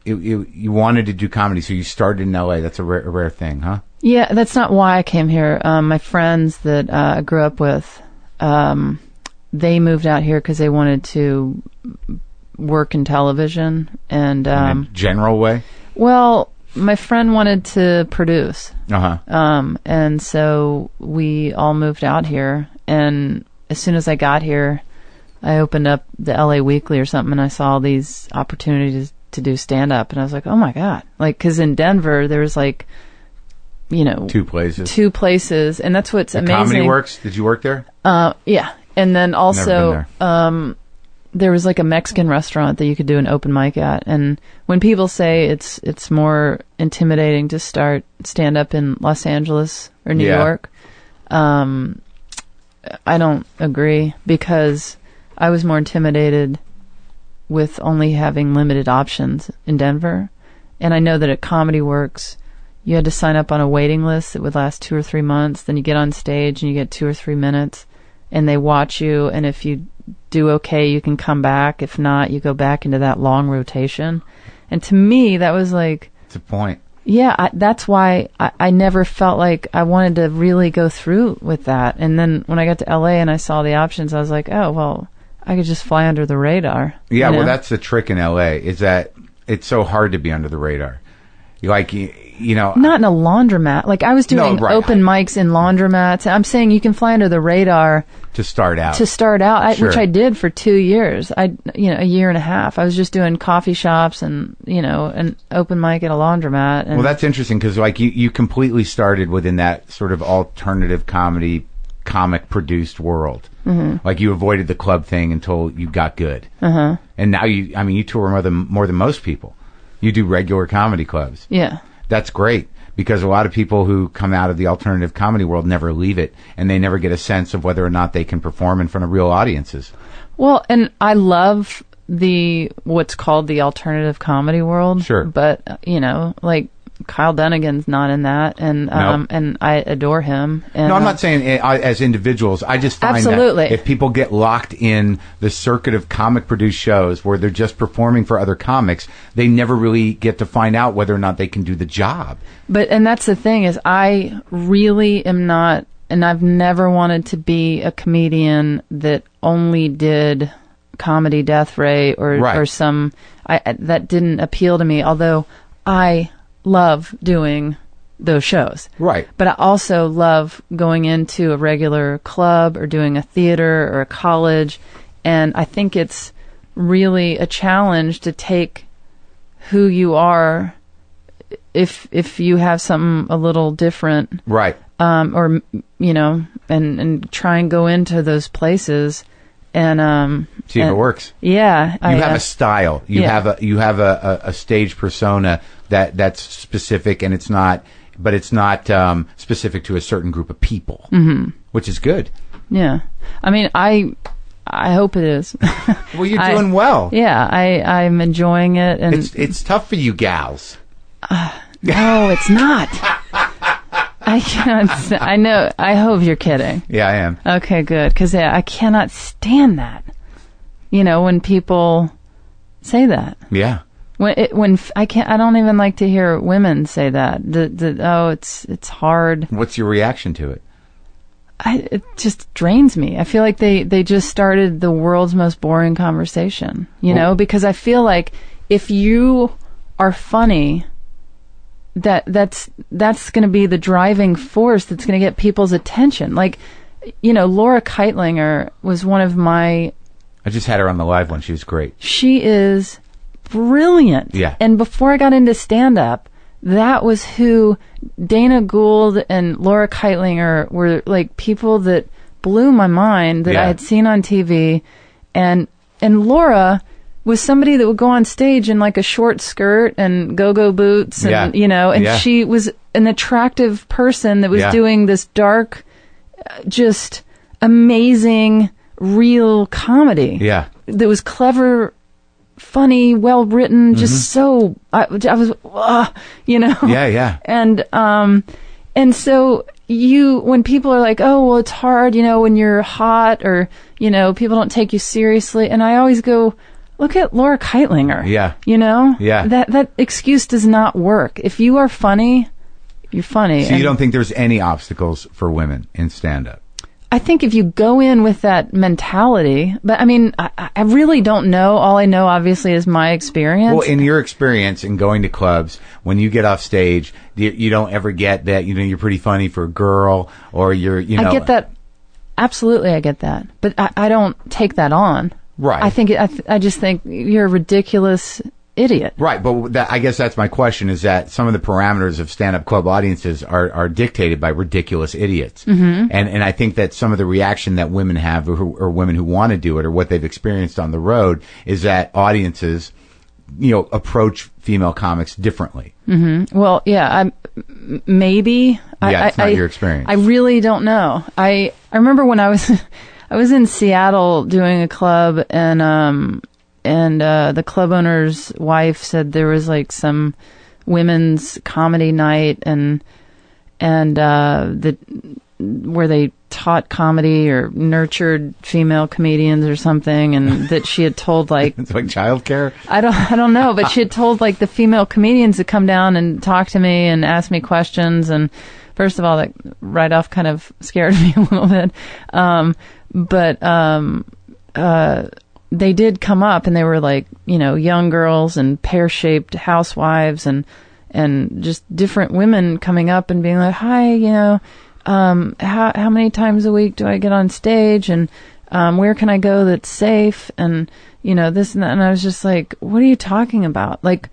you wanted to do comedy, so you started in L.A. That's a rare thing, huh? Yeah, that's not why I came here. My friends that I grew up with, they moved out here because they wanted to work in television. And in a general way? Well, my friend wanted to produce. Uh-huh. And so we all moved out here. And as soon as I got here, I opened up the LA Weekly or something, and I saw these opportunities to do stand-up. And I was like, oh, my God. Like, because in Denver, there was like, two places. And that's what's amazing. Comedy Works? Did you work there? Yeah. And then also, Never been there was like a Mexican restaurant that you could do an open mic at. And when people say it's more intimidating to start stand up in Los Angeles or New York, I don't agree, because I was more intimidated with only having limited options in Denver. And I know that at Comedy Works, you had to sign up on a waiting list that would last 2 or 3 months. Then you get on stage and you get 2 or 3 minutes, and they watch you. And if you do okay, you can come back. If not, you go back into that long rotation. And to me, that was like... It's a point. Yeah, that's why I never felt like I wanted to really go through with that. And then when I got to LA and I saw the options, I was like, oh, well, I could just fly under the radar. Yeah, well, that's the trick in LA, is that it's so hard to be under the radar. Like, not in a laundromat. Like, I was doing open mics in laundromats. I'm saying you can fly under the radar to start out. Sure. Which I did for 2 years. A year and a half. I was just doing coffee shops and an open mic at a laundromat. And well, that's interesting, because like you completely started within that sort of alternative comedy, comic produced world. Mm-hmm. Like, you avoided the club thing until you got good. Uh-huh. And now you tour more than most people. You do regular comedy clubs. Yeah. That's great, because a lot of people who come out of the alternative comedy world never leave it, and they never get a sense of whether or not they can perform in front of real audiences. Well, and I love what's called the alternative comedy world. Sure. But, like, Kyle Dunnigan's not in that, and and I adore him. And, no, I'm not saying as individuals. I just find absolutely. that if people get locked in the circuit of comic-produced shows where they're just performing for other comics, they never really get to find out whether or not they can do the job. And that's the thing, is I really am not, and I've never wanted to be a comedian that only did Comedy Death Ray or some... that didn't appeal to me, although I love doing those shows. Right. But I also love going into a regular club or doing a theater or a college, and I think it's really a challenge to take who you are if you have something a little different. Right. Or and try and go into those places and see if it works. Yeah. You have a style. You have a stage persona that's specific, and it's not specific to a certain group of people, which is good. Yeah, I mean, I hope it is. Well, you're doing well. Yeah, I'm enjoying it, and it's tough for you gals. No, it's not. I can't. I know. I hope you're kidding. Yeah, I am. Okay, good, because I cannot stand that. When people say that. Yeah. When I can't, I don't even like to hear women say that. It's hard. What's your reaction to it? it just drains me. I feel like they just started the world's most boring conversation, you know, because I feel like if you are funny, that's going to be the driving force that's going to get people's attention. Like, you know, Laura Keitlinger was one of my... I just had her on the live one. She was great. She is brilliant. Yeah. And before I got into stand-up, that was who Dana Gould and Laura Keitlinger were, like, people that blew my mind that I had seen on TV. And Laura was somebody that would go on stage in, like, a short skirt and go-go boots and, you know, and she was an attractive person that was doing this dark, just amazing, real comedy. Yeah. That was clever, funny, well written, just so I was, you know. Yeah, yeah. And so when people are like, oh, well, it's hard, you know, when you're hot, or, you know, people don't take you seriously, and I always go, look at Laura Keitlinger. Yeah. You know? Yeah. That excuse does not work. If you are funny, you're funny. So you don't think there's any obstacles for women in stand-up? I think if you go in with that mentality, but I mean, I really don't know. All I know, obviously, is my experience. Well, in your experience in going to clubs, when you get off stage, you don't ever get that, you know, you're pretty funny for a girl, or you're, you know. I get that. Absolutely, I get that. But I don't take that on. Right. I just think you're a ridiculous idiot. Right, but I guess that's my question, is that some of the parameters of stand-up club audiences are dictated by ridiculous idiots. Mm-hmm. And I think that some of the reaction that women have, or women who want to do it, or what they've experienced on the road, is that audiences, you know, approach female comics differently. Mm-hmm. Well, yeah, maybe. Yeah, it's not your experience. I really don't know. I remember when I was in Seattle doing a club, and the club owner's wife said there was like some women's comedy night, and where they taught comedy or nurtured female comedians or something, and that she had told, like, it's like childcare. I don't know, but she had told, like, the female comedians to come down and talk to me and ask me questions. And first of all, that right off kind of scared me a little bit. But they did come up, and they were, like, you know, young girls and pear-shaped housewives and just different women coming up and being like, hi, you know, how many times a week do I get on stage, and where can I go that's safe, and, you know, this and that. And I was just like, what are you talking about? Like,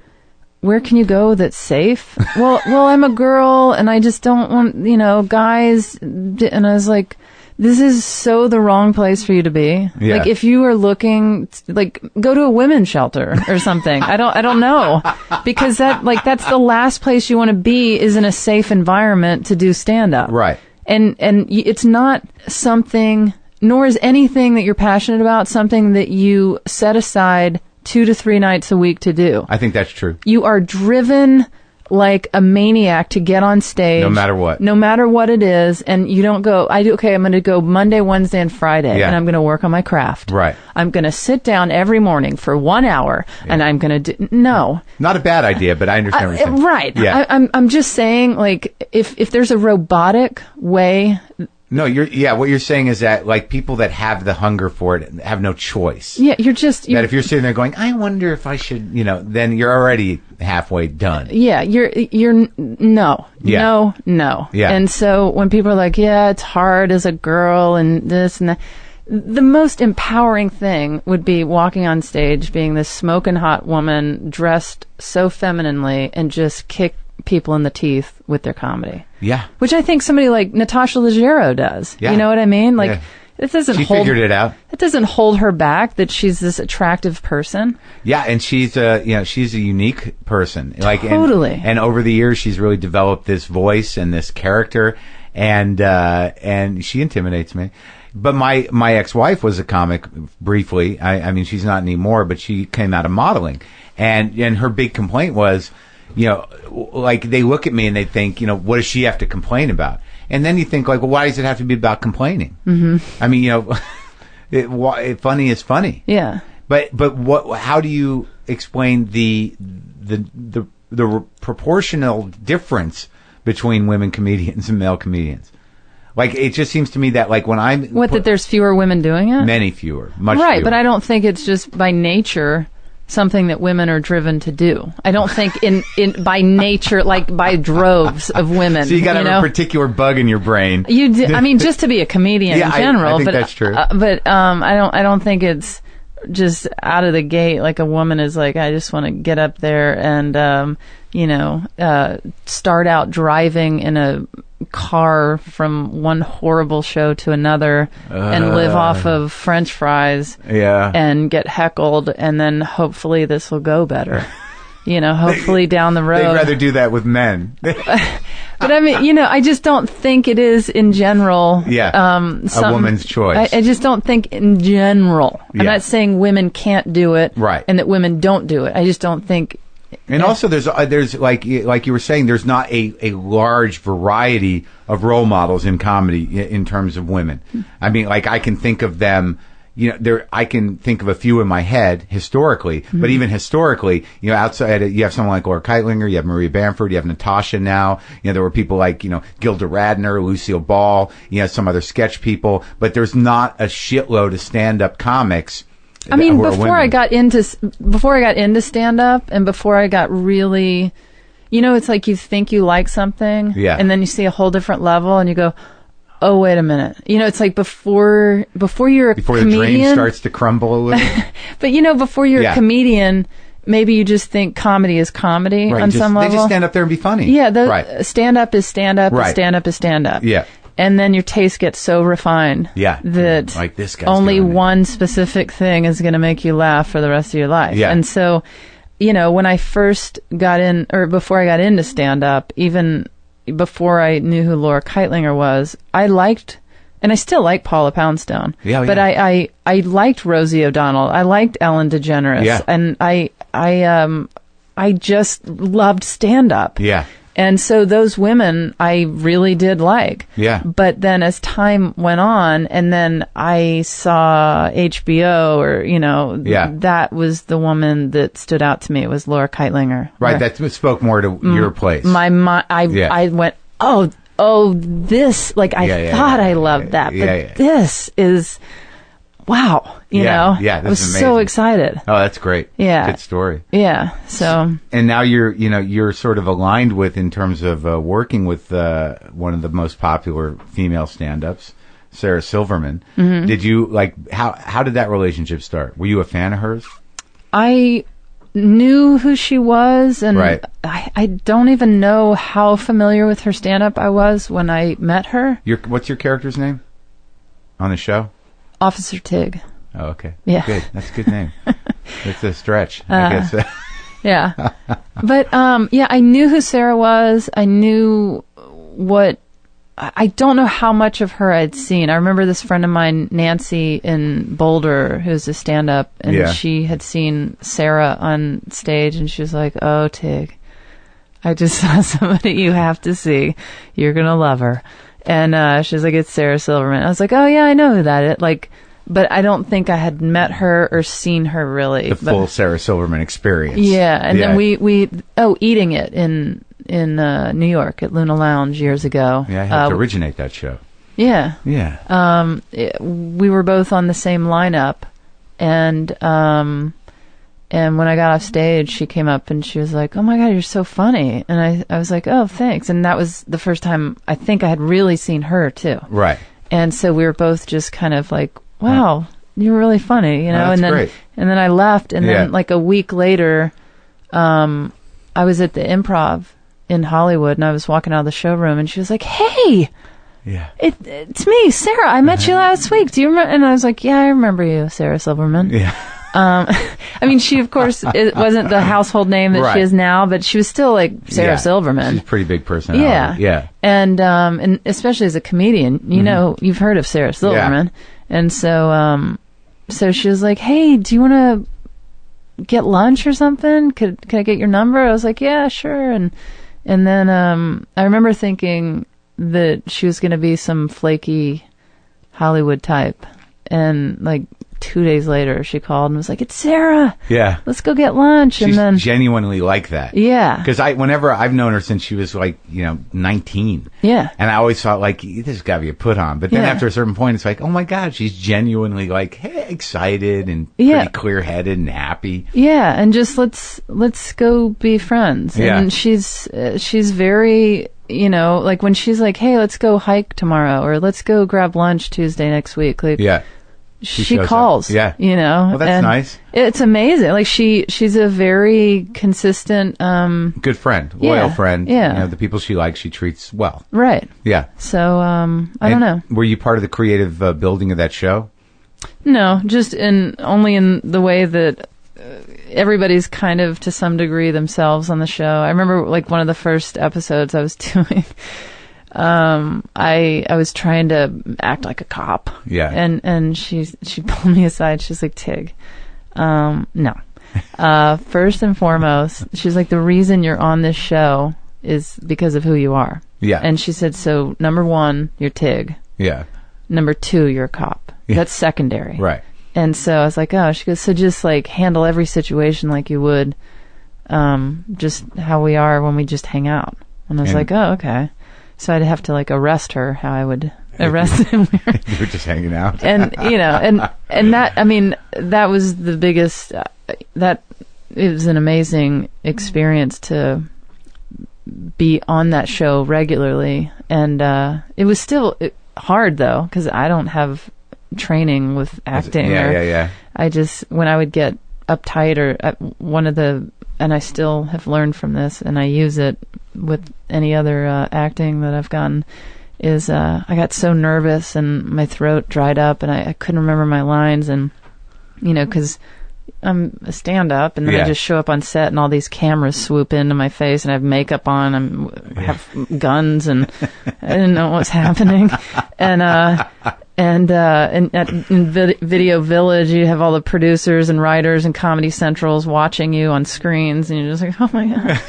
where can you go that's safe? well, I'm a girl, and I just don't want, you know, guys. And I was like, this is so the wrong place for you to be. Yeah. Like, if you are looking, like, go to a women's shelter or something. I don't know. Because that's the last place you want to be, is in a safe environment to do stand-up. Right. And it's not something, nor is anything that you're passionate about something that you set aside 2 to 3 nights a week to do. I think that's true. You are driven like a maniac to get on stage. No matter what. No matter what it is. And you don't go, I'm going to go Monday, Wednesday, and Friday, and I'm going to work on my craft. Right. I'm going to sit down every morning for 1 hour, and I'm going to do... No. Not a bad idea, but I understand what you're saying. Right. Yeah. I'm just saying, like, if there's a robotic way... No, what you're saying is that, like, people that have the hunger for it have no choice. Yeah, that if you're sitting there going, I wonder if I should, you know, then you're already halfway done. Yeah, no. Yeah. No. Yeah. And so when people are like, yeah, it's hard as a girl and this and that, the most empowering thing would be walking on stage, being this smoking hot woman dressed so femininely, and just kick people in the teeth with their comedy. Yeah. Which I think somebody like Natasha Leggero does. Yeah. You know what I mean? Like, it doesn't she figured it out. It doesn't hold her back that she's this attractive person. Yeah, and she's a unique person. Like, totally. And over the years, she's really developed this voice and this character, and she intimidates me. But my ex-wife was a comic briefly. I mean, she's not anymore, but she came out of modeling, and her big complaint was, you know, like, they look at me and they think, you know, what does she have to complain about? And then you think, like, well, why does it have to be about complaining? Mm-hmm. I mean, you know, funny is funny. Yeah. But how do you explain the proportional difference between women comedians and male comedians? Like, it just seems to me that, like, when I'm... that there's fewer women doing it? Many fewer. Much right, fewer. But I don't think it's just by nature something that women are driven to do. I don't think in by nature, like by droves of women. So you got to have a particular bug in your brain. You do, I mean, just to be a comedian in general. I think that's true. I don't think it's just out of the gate like a woman is like, I just want to get up there and start out driving in a car from one horrible show to another and live off of French fries and get heckled, and then hopefully this will go better. Hopefully down the road. They'd rather do that with men. But I mean, I just don't think it is in general. A woman's choice. I just don't think in general. I'm not saying women can't do it, right, and that women don't do it. I just don't think. And also, there's like you were saying, there's not a large variety of role models in comedy in terms of women. I mean, like, I can think of them. I can think of a few in my head historically, but even historically, outside, you have someone like Laura Keitlinger, you have Maria Bamford, you have Natasha now. There were people like, Gilda Radner, Lucille Ball, some other sketch people, but there's not a shitload of stand-up comics. I mean, before I got into stand-up and before I got really, it's like you think you like something, and then you see a whole different level and you go, oh, wait a minute. It's like before you're a comedian. Before the dream starts to crumble a little. But, before you're a comedian, maybe you just think comedy is comedy on some level. They just stand up there and be funny. Yeah, stand-up is stand-up, stand-up is stand-up. Yeah. And then your taste gets so refined that like this guy's only one specific thing is going to make you laugh for the rest of your life. Yeah. And so, when I first got in, or before I got into stand-up, even before I knew who Laura Keitlinger was, I liked, and I still like Paula Poundstone. Yeah, but I liked Rosie O'Donnell. I liked Ellen DeGeneres. Yeah. And I just loved stand-up. Yeah. And so those women I really did like. Yeah. But then as time went on, and then I saw HBO, or, that was the woman that stood out to me. It was Laura Keitlinger. Right. That spoke more to your place. I went, oh, this, like, I thought I loved that, but this is, wow. I was so excited. Oh, that's great. Yeah. Good story. Yeah. So. And now you're sort of aligned with, in terms of working with one of the most popular female stand-ups, Sarah Silverman. Mm-hmm. Did you, how did that relationship start? Were you a fan of hers? I knew who she was, and I don't even know how familiar with her stand-up I was when I met her. What's your character's name on the show? Officer Tig. Oh, okay. Yeah. Good. That's a good name. It's a stretch, I guess. Yeah. But, I knew who Sarah was. I knew I don't know how much of her I'd seen. I remember this friend of mine, Nancy, in Boulder, who's a stand-up, and she had seen Sarah on stage, and she was like, oh, Tig, I just saw somebody you have to see. You're going to love her. And she was like, it's Sarah Silverman. I was like, oh, yeah, I know who that is. But I don't think I had met her or seen her really. The full Sarah Silverman experience. Yeah. And then we Eating It in New York at Luna Lounge years ago. Yeah, I helped originate that show. Yeah. Yeah. We were both on the same lineup. And when I got off stage, she came up and she was like, oh my God, you're so funny. And I was like, oh, thanks. And that was the first time I think I had really seen her too. Right. And so we were both just kind of like, wow, you're really funny, That's great. And then I left, and then like a week later, I was at the Improv in Hollywood, and I was walking out of the showroom, and she was like, hey, it's me, Sarah. I met you last week. Do you remember? And I was like, yeah, I remember you, Sarah Silverman. Yeah. I mean, she, of course, it wasn't the household name that she is now, but she was still like Sarah Silverman. She's a pretty big personality. Yeah. And especially as a comedian, you've heard of Sarah Silverman. Yeah. And so she was like, hey, do you want to get lunch or something? Can I get your number? I was like, yeah, sure. And then, I remember thinking that she was going to be some flaky Hollywood type and like like 2 days later, she called and was like, "It's Sarah. Yeah. Let's go get lunch." She's and then genuinely like that. Yeah. Because whenever I've known her since she was like, 19. Yeah. And I always thought like, this has got to be a put on. But then after a certain point, it's like, oh my God, she's genuinely like, hey, excited and pretty clear headed and happy. Yeah. And just let's go be friends. Yeah. And she's very, like when she's like, "Hey, let's go hike tomorrow," or "Let's go grab lunch Tuesday next week." Like, she calls. Up. Yeah. Well, that's nice. It's amazing. Like she's a very consistent, good friend, loyal friend. Yeah. The people she likes, she treats well. Right. Yeah. So, I don't know. Were you part of the creative building of that show? No, just only in the way that everybody's kind of to some degree themselves on the show. I remember like one of the first episodes I was doing, I was trying to act like a cop. Yeah. And she pulled me aside. She's like, "Tig, no. First and foremost," she's like, "the reason you're on this show is because of who you are." Yeah. And she said, "So number 1, you're Tig. Yeah. Number 2, you're a cop. Yeah. That's secondary." Right. And so I was like, "Oh," she goes, "so just like handle every situation like you would, just how we are when we just hang out." And I was like, "Oh, okay." So I'd have to like arrest her how I would arrest him. You were just hanging out. And, and that, I mean, that was the biggest, it was an amazing experience to be on that show regularly. And, it was still hard though, because I don't have training with acting. Yeah. I just, when I would get uptight or and I still have learned from this and I use it with any other acting that I've gotten, is I got so nervous and my throat dried up and I couldn't remember my lines, and because I'm a stand-up and then I just show up on set and all these cameras swoop into my face and I have makeup on, I have guns and I didn't know what was happening. And in Video Village, you have all the producers and writers and Comedy Centrals watching you on screens, and you're just like, oh my God.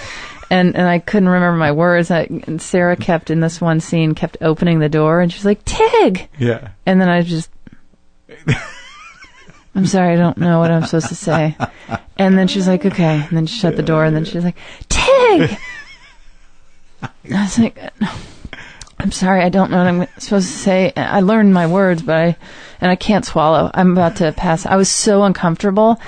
And I couldn't remember my words. And Sarah kept, in this one scene, kept opening the door, and she's like, "Tig!" Yeah. And then I just, "I'm sorry, I don't know what I'm supposed to say." And then she's like, "Okay." And then she shut the door, and then she's like, "Tig!" And I was like, "No. I'm sorry, I don't know what I'm supposed to say. I learned my words, but I can't swallow. I'm about to pass." I was so uncomfortable.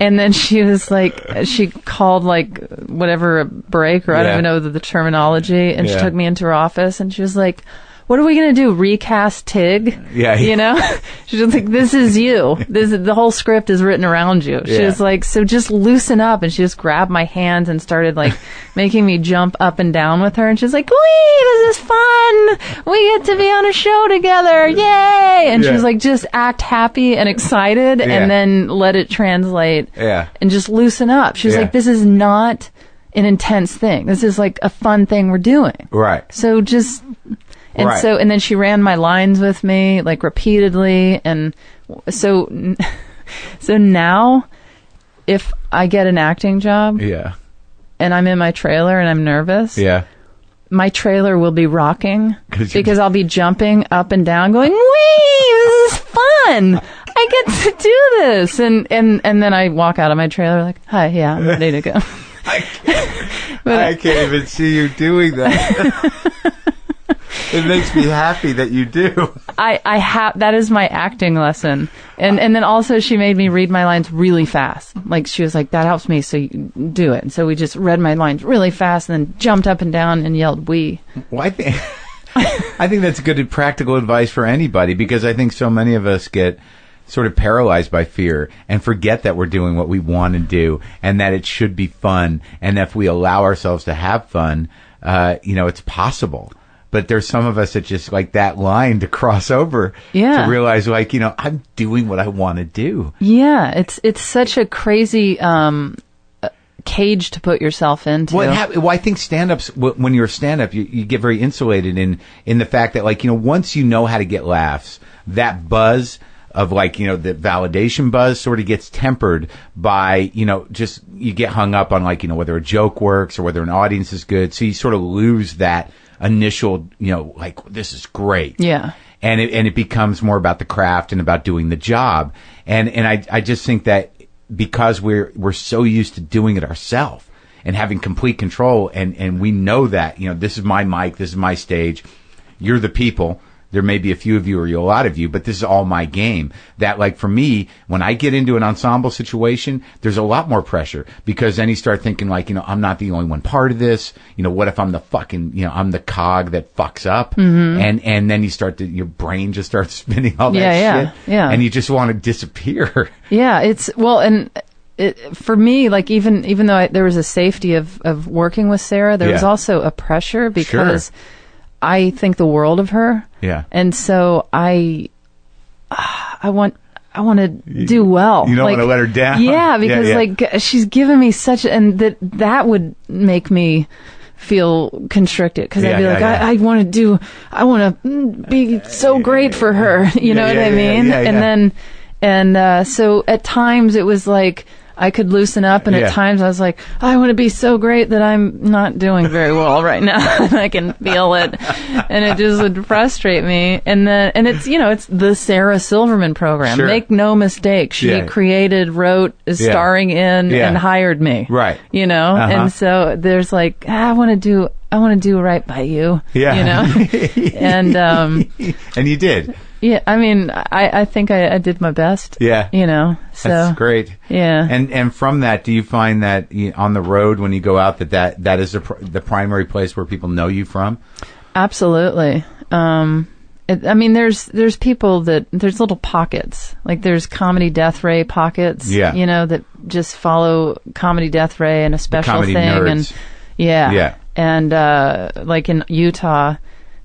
And then she was like, she called like whatever a break, or I don't even know the terminology. And she took me into her office and she was like, "What are we going to do? Recast Tig?" Yeah. She was like, "This is you. The whole script is written around you." She was like, "So just loosen up." And she just grabbed my hands and started like making me jump up and down with her. And she's like, "Wee, this is fun. We get to be on a show together. Yay." And she was like, "Just act happy and excited and then let it translate and just loosen up." She was like, "This is not an intense thing. This is like a fun thing we're doing. Right. So just..." And and then she ran my lines with me like repeatedly. And so now if I get an acting job and I'm in my trailer and I'm nervous, my trailer will be rocking because I'll be jumping up and down going, "Wee, this is fun. I get to do this." And then I walk out of my trailer like, "Hi, yeah, I'm ready to go." I can't even see you doing that. It makes me happy that you do. I have, that is my acting lesson. And then also she made me read my lines really fast. Like she was like, "That helps me, so you do it." And so we just read my lines really fast and then jumped up and down and yelled, "We." Well, I think that's good practical advice for anybody, because I think so many of us get sort of paralyzed by fear and forget that we're doing what we want to do and that it should be fun. And if we allow ourselves to have fun, it's possible. But there's some of us that just like that line to cross over to realize like, I'm doing what I want to do. Yeah. It's such a crazy, cage to put yourself into. Well, I think stand-ups, when you're a stand-up, you get very insulated in the fact that like, once you know how to get laughs, that buzz of like, the validation buzz sort of gets tempered by, just you get hung up on like, whether a joke works or whether an audience is good. So you sort of lose that initial, like, this is great. Yeah. And it becomes more about the craft and about doing the job. And I just think that because we're so used to doing it ourselves and having complete control, and we know that, this is my mic, this is my stage, you're the people. There may be a few of you or a lot of you, but this is all my game. That, like, for me, when I get into an ensemble situation, there's a lot more pressure, because then you start thinking, like, I'm not the only one part of this. What if I'm the fucking, I'm the cog that fucks up? And then you start to, your brain just starts spinning all that shit. Yeah. And you just want to disappear. Yeah. For me, like, even though there was a safety of working with Sarah, there was also a pressure, because I think the world of her. Yeah. And so I want to do well. You don't want to let her down. Yeah, because like, she's given me such, and that would make me feel constricted, because I'd be like, I want to be so great for her. You know what I mean? So at times it was like, I could loosen up, and at times I was like, I want to be so great that I'm not doing very well right now. I can feel it, and it just would frustrate me. And it's it's the Sarah Silverman program. Sure. Make no mistake, she created, wrote, is starring in, and hired me. Right. And so there's like, I want to do right by you. Yeah. And and you did. Yeah, I mean, I think I did my best. Yeah. So. That's great. Yeah. And from that, do you find that on the road, when you go out, that is the primary place where people know you from? Absolutely. There's people there's little pockets. Like, there's Comedy Death Ray pockets. Yeah. That just follow Comedy Death Ray and a special thing. Nerds. And yeah. And like in Utah,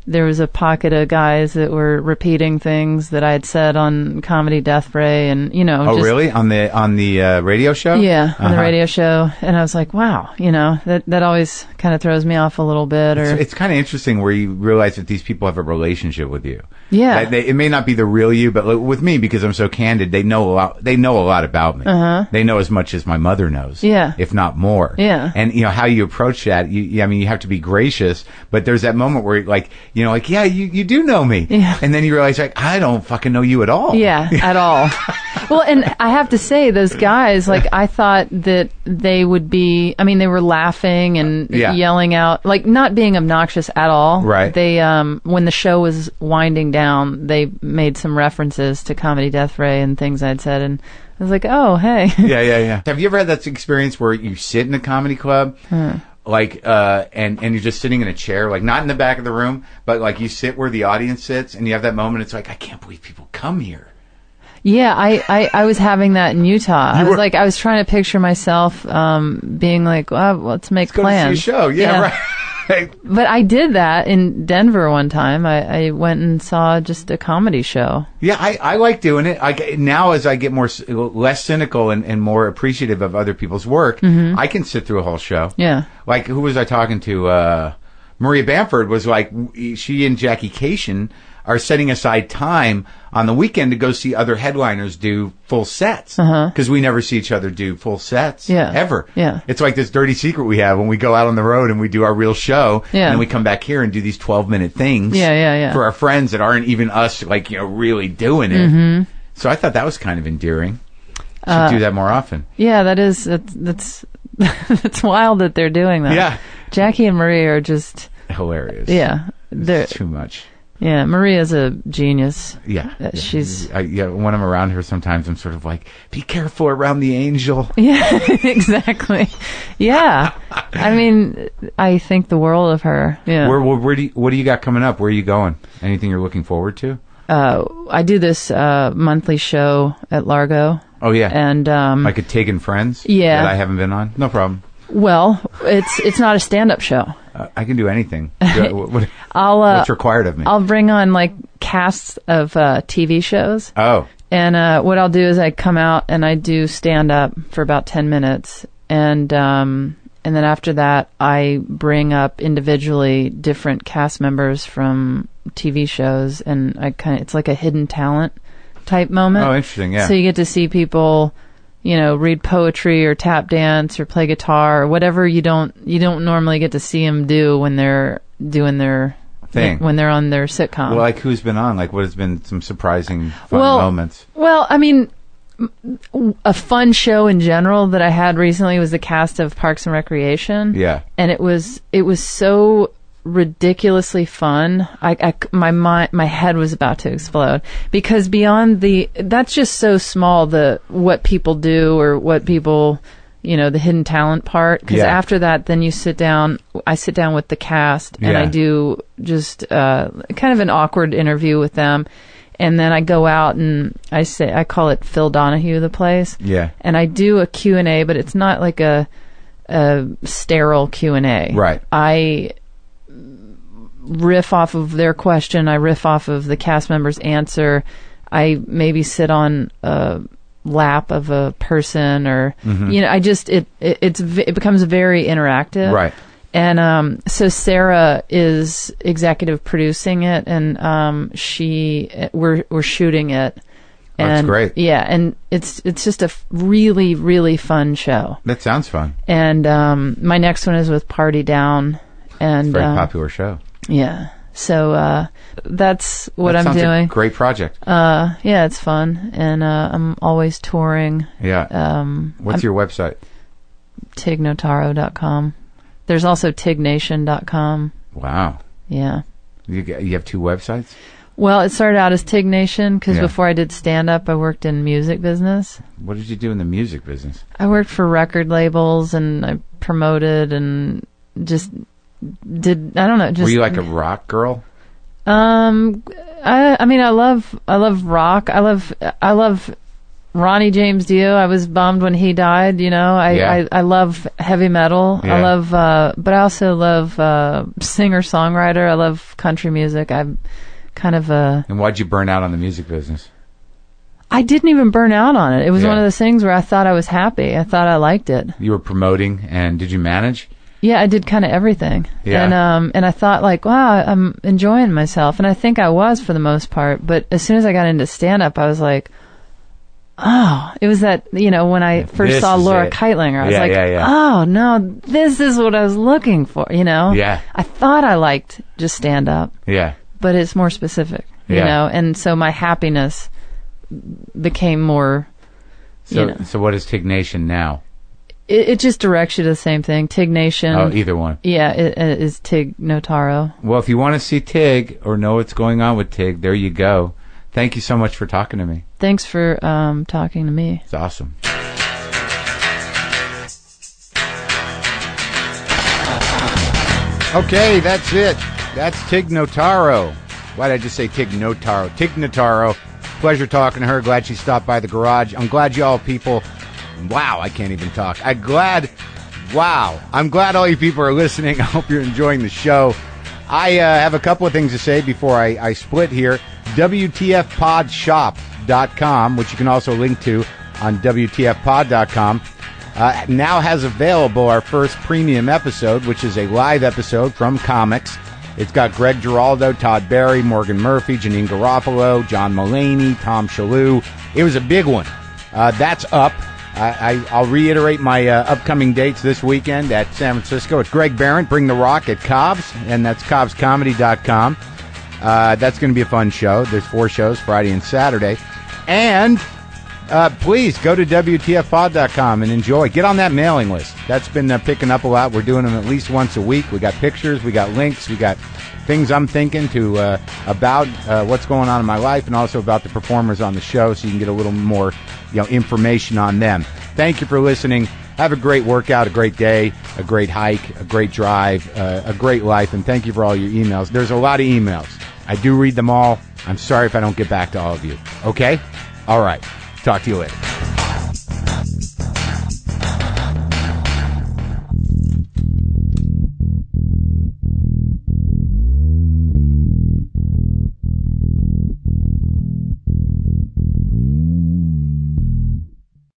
there was a pocket of guys that were repeating things that I had said on Comedy Death Ray, and Oh, really? On the radio show? Yeah, on the radio show. And I was like, wow, that always kind of throws me off a little bit. Or it's kind of interesting where you realize that these people have a relationship with you. Yeah. It may not be the real you, but with me, because I'm so candid, they know a lot. They know a lot about me. They know as much as my mother knows. Yeah. If not more. Yeah. And how you approach that, you have to be gracious, but there's that moment where you do know me. Yeah. And then you realize, like, I don't fucking know you at all. Yeah, at all. Well, and I have to say, those guys, like, I thought that they would be, they were laughing and yelling out, like, not being obnoxious at all. Right. They, when the show was winding down, they made some references to Comedy Death Ray and things I'd said, and I was like, oh, hey. Yeah. Have you ever had that experience where you sit in a comedy club, like, and you're just sitting in a chair, like, not in the back of the room, but like you sit where the audience sits, and you have that moment, it's like, I can't believe people come here. Yeah, I was having that in Utah. I was trying to picture myself being like, well, let's make plans. Go to see a show. Yeah, right. But I did that in Denver one time. I went and saw just a comedy show. Yeah, I like doing it. Now, as I get less cynical and more appreciative of other people's work, I can sit through a whole show. Yeah. Like, who was I talking to? Maria Bamford was like, she and Jackie Cation are setting aside time on the weekend to go see other headliners do full sets. Because we never see each other do full sets. Ever. Yeah. It's like this dirty secret we have when we go out on the road and we do our real show. Yeah. And then we come back here and do these 12-minute things. Yeah. For our friends that aren't even us, like, really doing it. So I thought that was kind of endearing. Should do that more often. Yeah, that's it's wild that they're doing that. Yeah. Jackie and Maria are just hilarious. Yeah. They're too much. Yeah, Maria's a genius. Yeah. She's... when I'm around her, sometimes I'm sort of like, be careful around the angel. Yeah, exactly. Yeah. I think the world of her. Yeah. What do you got coming up? Where are you going? Anything you're looking forward to? I do this monthly show at Largo. Oh, yeah. And like a Tig and Friends? Yeah. That I haven't been on? No problem. Well, it's not a stand-up show. I can do anything. What's required of me? I'll bring on, like, casts of TV shows. Oh. And what I'll do is I come out and I do stand-up for about 10 minutes. And then after that, I bring up individually different cast members from TV shows. And it's like a hidden talent type moment. Oh, interesting, yeah. So you get to see people... read poetry or tap dance or play guitar or whatever you don't normally get to see them do when they're doing their thing when they're on their sitcom. Well, like who's been on? Like what has been some surprising fun moments? Well, I mean, a fun show in general that I had recently was the cast of Parks and Recreation. Yeah. And it was so ridiculously fun. My head was about to explode because beyond that's just so small, what people do or what people, the hidden talent part. Because after that, then I sit down with the cast and I do just kind of an awkward interview with them. And then I go out and I call it Phil Donahue the place. Yeah. And I do a Q&A, but it's not like a sterile Q&A. Right. I riff off of their question. I riff off of the cast member's answer. I maybe sit on a lap of a person or, it becomes very interactive. Right. And so Sarah is executive producing it, and we're shooting it. And, that's great. Yeah, and it's just a really, really fun show. That sounds fun. And my next one is with Party Down. And very popular show. Yeah. So that's what I'm doing. Sounds a great project. Yeah, it's fun, and I'm always touring. Yeah. What's your website? TigNotaro.com. There's also TigNation.com. Wow. Yeah. You have two websites? Well, it started out as Tig Nation because before I did stand-up, I worked in music business. What did you do in the music business? I worked for record labels, and I promoted and just did, I don't know. Were you like a rock girl? I mean, I love rock. I love Ronnie James Dio. I was bummed when he died. I love heavy metal. Yeah. I love, but I also love singer-songwriter. I love country music. I'm kind of a. And why'd you burn out on the music business? I didn't even burn out on it. It was one of those things where I thought I was happy. I thought I liked it. You were promoting, and did you manage? Yeah, I did kind of everything. Yeah. And I thought like, wow, I'm enjoying myself, and I think I was for the most part. But as soon as I got into stand-up, I was like, oh, it was that, when I first saw Laura Keitlinger, I was like, oh, no, this is what I was looking for, Yeah. I thought I liked just stand up. Yeah. But it's more specific, you know? And so my happiness became more, So what is Tig Nation now? It just directs you to the same thing. Tig Nation. Oh, either one. Yeah, it is Tig Notaro. Well, if you want to see Tig or know what's going on with Tig, there you go. Thank you so much for talking to me. Thanks for talking to me. It's awesome. Okay, that's it. That's Tig Notaro. Why did I just say Tig Notaro? Tig Notaro. Pleasure talking to her. Glad she stopped by the garage. I'm glad y'all people... Wow, I can't even talk. I'm glad all you people are listening. I hope you're enjoying the show. I have a couple of things to say before I split here. WTFpodshop.com, which you can also link to on WTFpod.com, now has available our first premium episode, which is a live episode from comics. It's got Greg Giraldo, Todd Barry, Morgan Murphy, Janine Garofalo, John Mulaney, Tom Shalhoub. It was a big one. That's up. I'll reiterate my upcoming dates this weekend at San Francisco. It's Greg Barron, Bring the Rock at Cobb's, and that's cobbscomedy.com. That's going to be a fun show. There's 4 shows, Friday and Saturday. And please go to WTFpod.com and enjoy. Get on that mailing list. That's been picking up a lot. We're doing them at least once a week. We got pictures, we got links, we got things I'm thinking to about what's going on in my life, and also about the performers on the show, so you can get a little more information on them. Thank you for listening. Have a great workout, a great day, a great hike, a great drive, a great life, and thank you for all your emails. There's a lot of emails. I do read them all. I'm sorry if I don't get back to all of you. Okay? All right. Talk to you later.